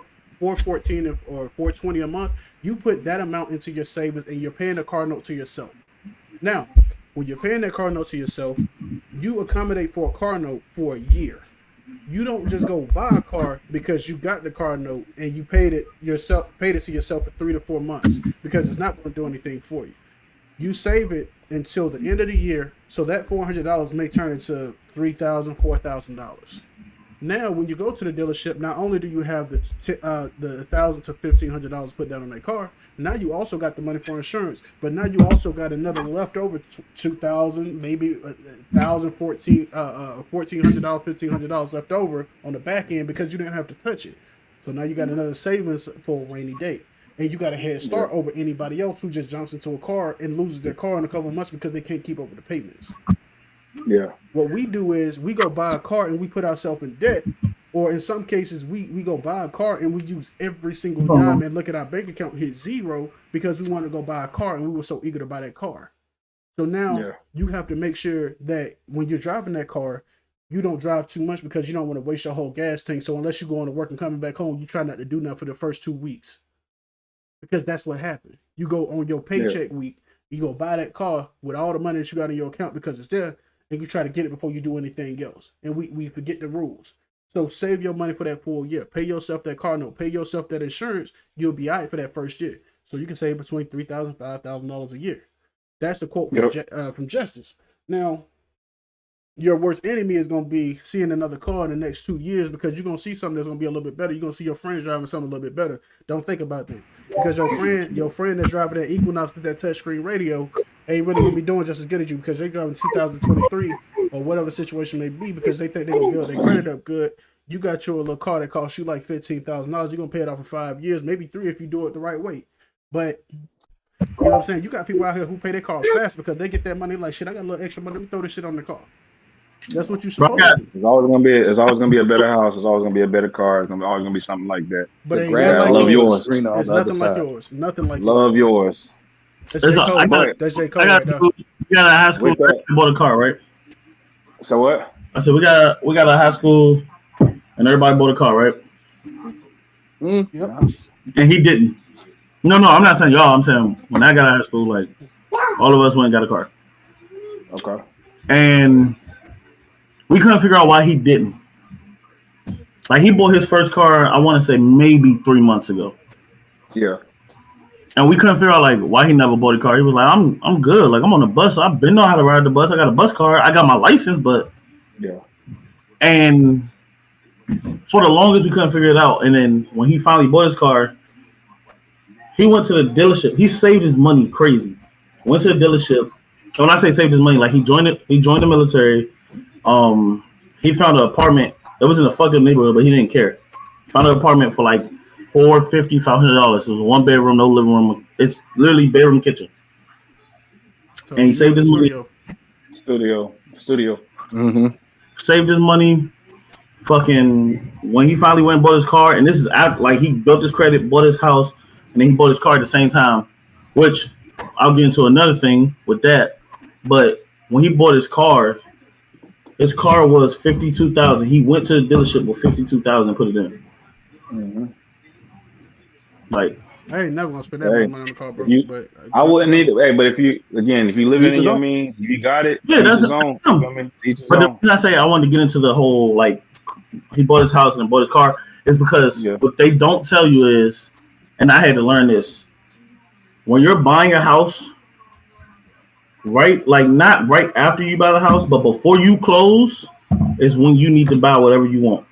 or $420 a month, you put that amount into your savings and you're paying the car note to yourself. Now, when you're paying that car note to yourself, you accommodate for a car note for a year. You don't just go buy a car because you got the car note and you paid it to yourself for 3 to 4 months, because it's not going to do anything for you. You save it until the end of the year, so that $400 may turn into $3,000, $4,000. Now, when you go to the dealership, not only do you have the $1,000 to $1,500 put down on that car, now you also got the money for insurance. But now you also got another leftover $2,000, maybe $1,000, $1,400, $1,500 left over on the back end because you didn't have to touch it. So now you got another savings for a rainy day. And you got a head start over anybody else who just jumps into a car and loses their car in a couple of months because they can't keep up with the payments. Yeah. What we do is we go buy a car and we put ourselves in debt, or in some cases we go buy a car and we use every single dime and look at our bank account hit zero because we want to go buy a car and we were so eager to buy that car. So now you have to make sure that when you're driving that car, you don't drive too much because you don't want to waste your whole gas tank. So unless you're going to work and coming back home, you try not to do nothing for the first 2 weeks. Because that's what happened. You go on your paycheck week, you go buy that car with all the money that you got in your account because it's there, and you try to get it before you do anything else. And we forget the rules. So save your money for that full year. Pay yourself that car note. Pay yourself that insurance. You'll be all right for that first year. So you can save between $3,000 and $5,000 a year. That's the quote from Justice. Now, your worst enemy is going to be seeing another car in the next 2 years, because you're going to see something that's going to be a little bit better. You're going to see your friends driving something a little bit better. Don't think about that. Because your friend that's driving that Equinox with that touchscreen radio ain't really going to be doing just as good as you, because they're driving 2023 or whatever situation may be, because they think they're going to build their credit up good. You got your little car that costs you like $15,000. You're going to pay it off in 5 years, maybe 3 if you do it the right way. But you know what I'm saying? You got people out here who pay their cars fast because they get that money like, shit, I got a little extra money. Let me throw this shit on the car. That's what you're supposed to do. It's always gonna be a better house. It's always gonna be a better car. It's always gonna be something like that. But I love yours. It's nothing like yours. Nothing like love yours. That's J. Cole. That's J. Cole right now. We got a high school bought a car, right? So what? I said we got a high school and everybody bought a car, right? Yep. And he didn't. No, I'm not saying y'all. I'm saying when I got out of high school, like all of us went and got a car. Okay. And we couldn't figure out why he didn't. Like, he bought his first car, I want to say maybe 3 months ago. Yeah. And we couldn't figure out like why he never bought a car. He was like, I'm good. Like, I'm on the bus. I've been know how to ride the bus. I got a bus car. I got my license, but yeah. And for the longest we couldn't figure it out. And then when he finally bought his car, he went to the dealership. He saved his money crazy. Went to the dealership. When I say saved his money, like he joined the military. He found an apartment. It was in a fucking neighborhood, but he didn't care. Found an apartment for like $450, $500. It was a 1 bedroom, no living room. It's literally bedroom kitchen. So and he saved his money. Studio. Mm-hmm. Saved his money. Fucking when he finally went and bought his car, and this is after, like, he built his credit, bought his house, and then he bought his car at the same time. Which I'll get into another thing with that. But when he bought his car was $52,000. He went to the dealership with $52,000 and put it in. Mm-hmm. Like, I ain't never gonna spend that much money on the car, bro. But I wouldn't need it. Hey, but if you live in your means, you got it. Yeah, that's his own. But when I say I wanted to get into the whole, like, he bought his house and then bought his car, is because what they don't tell you is, and I had to learn this, when you're buying a house, right, like not right after you buy the house, but before you close is when you need to buy whatever you want.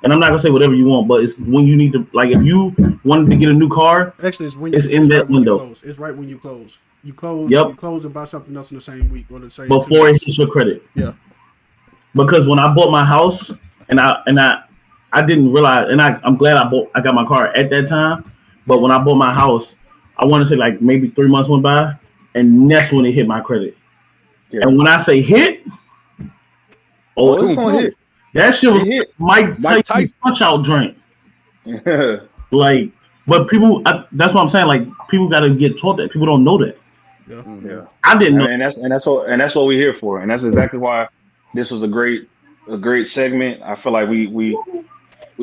And I'm not gonna say whatever you want, but it's when you need to, like, if you wanted to get a new car, actually it's when it's in that window. It's right when you close. You close. Yep. You close and buy something else in the same week or the same before it hits your credit. Yeah. Because when I bought my house, and I didn't realize, and I'm glad I got my car at that time. But when I bought my house, I want to say like maybe 3 months went by, and that's when it hit my credit. Yeah. And when I say hit, it's gonna hit. That shit was He hit. Mike Tyson Tyson. punch out drink. Yeah. Like, but people, that's what I'm saying. Like, people got to get taught that. People don't know that. Yeah. Yeah. I didn't know. And that's what we're here for. And that's exactly why this was a great segment. I feel like we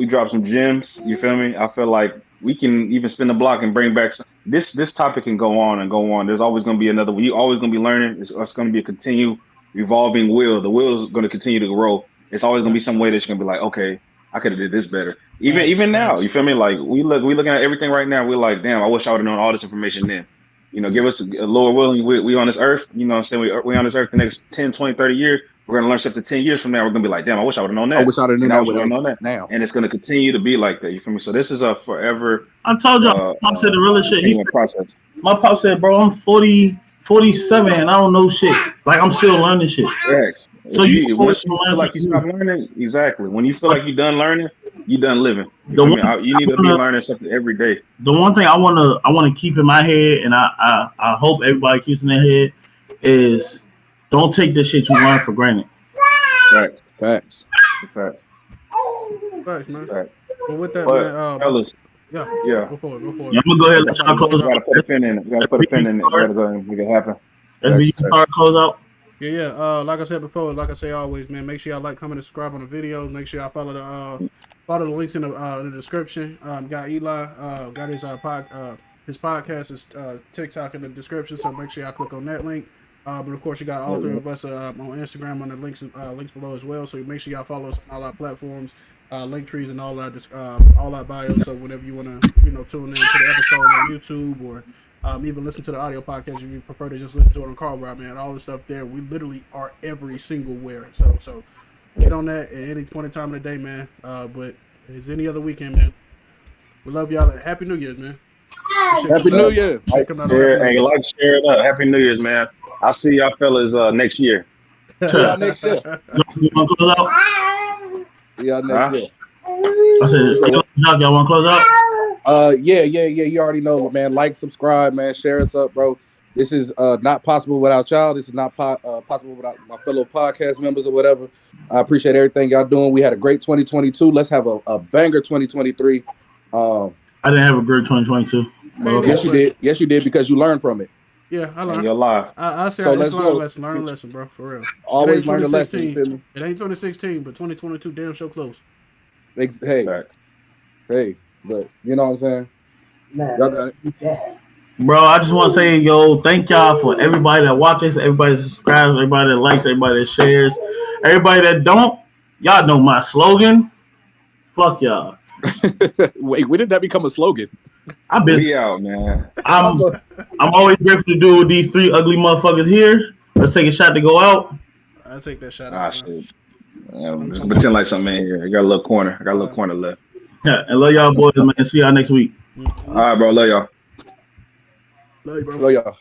dropped some gems. You feel me? I feel like we can even spin the block and bring back this topic can go on and go on. There's always going to be another. We always going to be learning. It's going to be a continued evolving wheel. The wheel is going to continue to grow. It's always going to be some way that you're going to be like, okay, I could have did this better. Even now, you feel me? Like we looking at everything right now. We're like, damn, I wish I would have known all this information then. Give us a lower willing. We on this earth. You know what I'm saying? We on this earth the next 10, 20, 30 years. We're going to learn something 10 years from now. We're going to be like, damn, I wish I would have known that. I wish I would have known that now. And it's going to continue to be like that. You feel me? So this is a forever. I told y'all, my pop said the real shit. Process. My pop said, bro, I'm 47 and I don't know shit. Like, I'm still learning shit. Correct. So when you feel like you stop learning, exactly. When you feel like you're done learning, you're done living. You need to be learning something every day. The one thing I wanna keep in my head, and I hope everybody keeps in their head, is don't take the shit you learn for granted. Right. Facts, man. Right. Well, with that, man, fellas. Yeah. Go for it. Yeah, I'm gonna go ahead and let y'all close out. Gotta put a pin in it. Gotta put a pin in it. Gotta go and make it happen. Close out. Yeah. Like I said before, like I say always, man, make sure y'all like, comment, and subscribe on the videos. Make sure y'all follow the links in the description. Got Eli, got his podcast, his TikTok in the description. So make sure y'all click on that link. But of course, you got all three of us on Instagram on the links below as well. So make sure y'all follow us on all our platforms, link trees, and all our bios. So whenever you want to, tune in to the episode on YouTube or even listen to the audio podcast, if you prefer to just listen to it on car ride, man, all the stuff there. We literally are every single where. So get on that at any point in time of the day, man. But it's any other weekend, man. We love y'all. Happy New Year's, man. Happy New Year. Share it up. Happy New Year's, man. I'll see y'all fellas next year. See y'all next year. You want to close out? See y'all next year. I said, y'all want to close out? Yeah. You already know, man. Like, subscribe, man. Share us up, bro. This is not possible without y'all. This is not possible without my fellow podcast members or whatever. I appreciate everything y'all doing. We had a great 2022. Let's have a banger 2023. I didn't have a great 2022. Yes, you did. Yes, you did, because you learned from it. Yeah, I learned. You're alive. I say so let's learn a lesson, bro. For real. Always learn a lesson. You feel me? It ain't 2016, but 2022 damn sure close. Hey, but you know what I'm saying? Y'all got it. Bro, I just want to say, thank y'all for everybody that watches, everybody that subscribes, everybody that likes, everybody that shares, everybody that don't. Y'all know my slogan. Fuck y'all. Wait, when did that become a slogan? I've been out, man. I'm always grateful to do with these three ugly motherfuckers here. Let's take a shot to go out. I'll take that shot out. Shit. Just pretend like something in here. I got a little corner. Corner left. Yeah, and love y'all boys, man. See y'all next week. All right, bro. Love y'all. Love you, bro. Love y'all.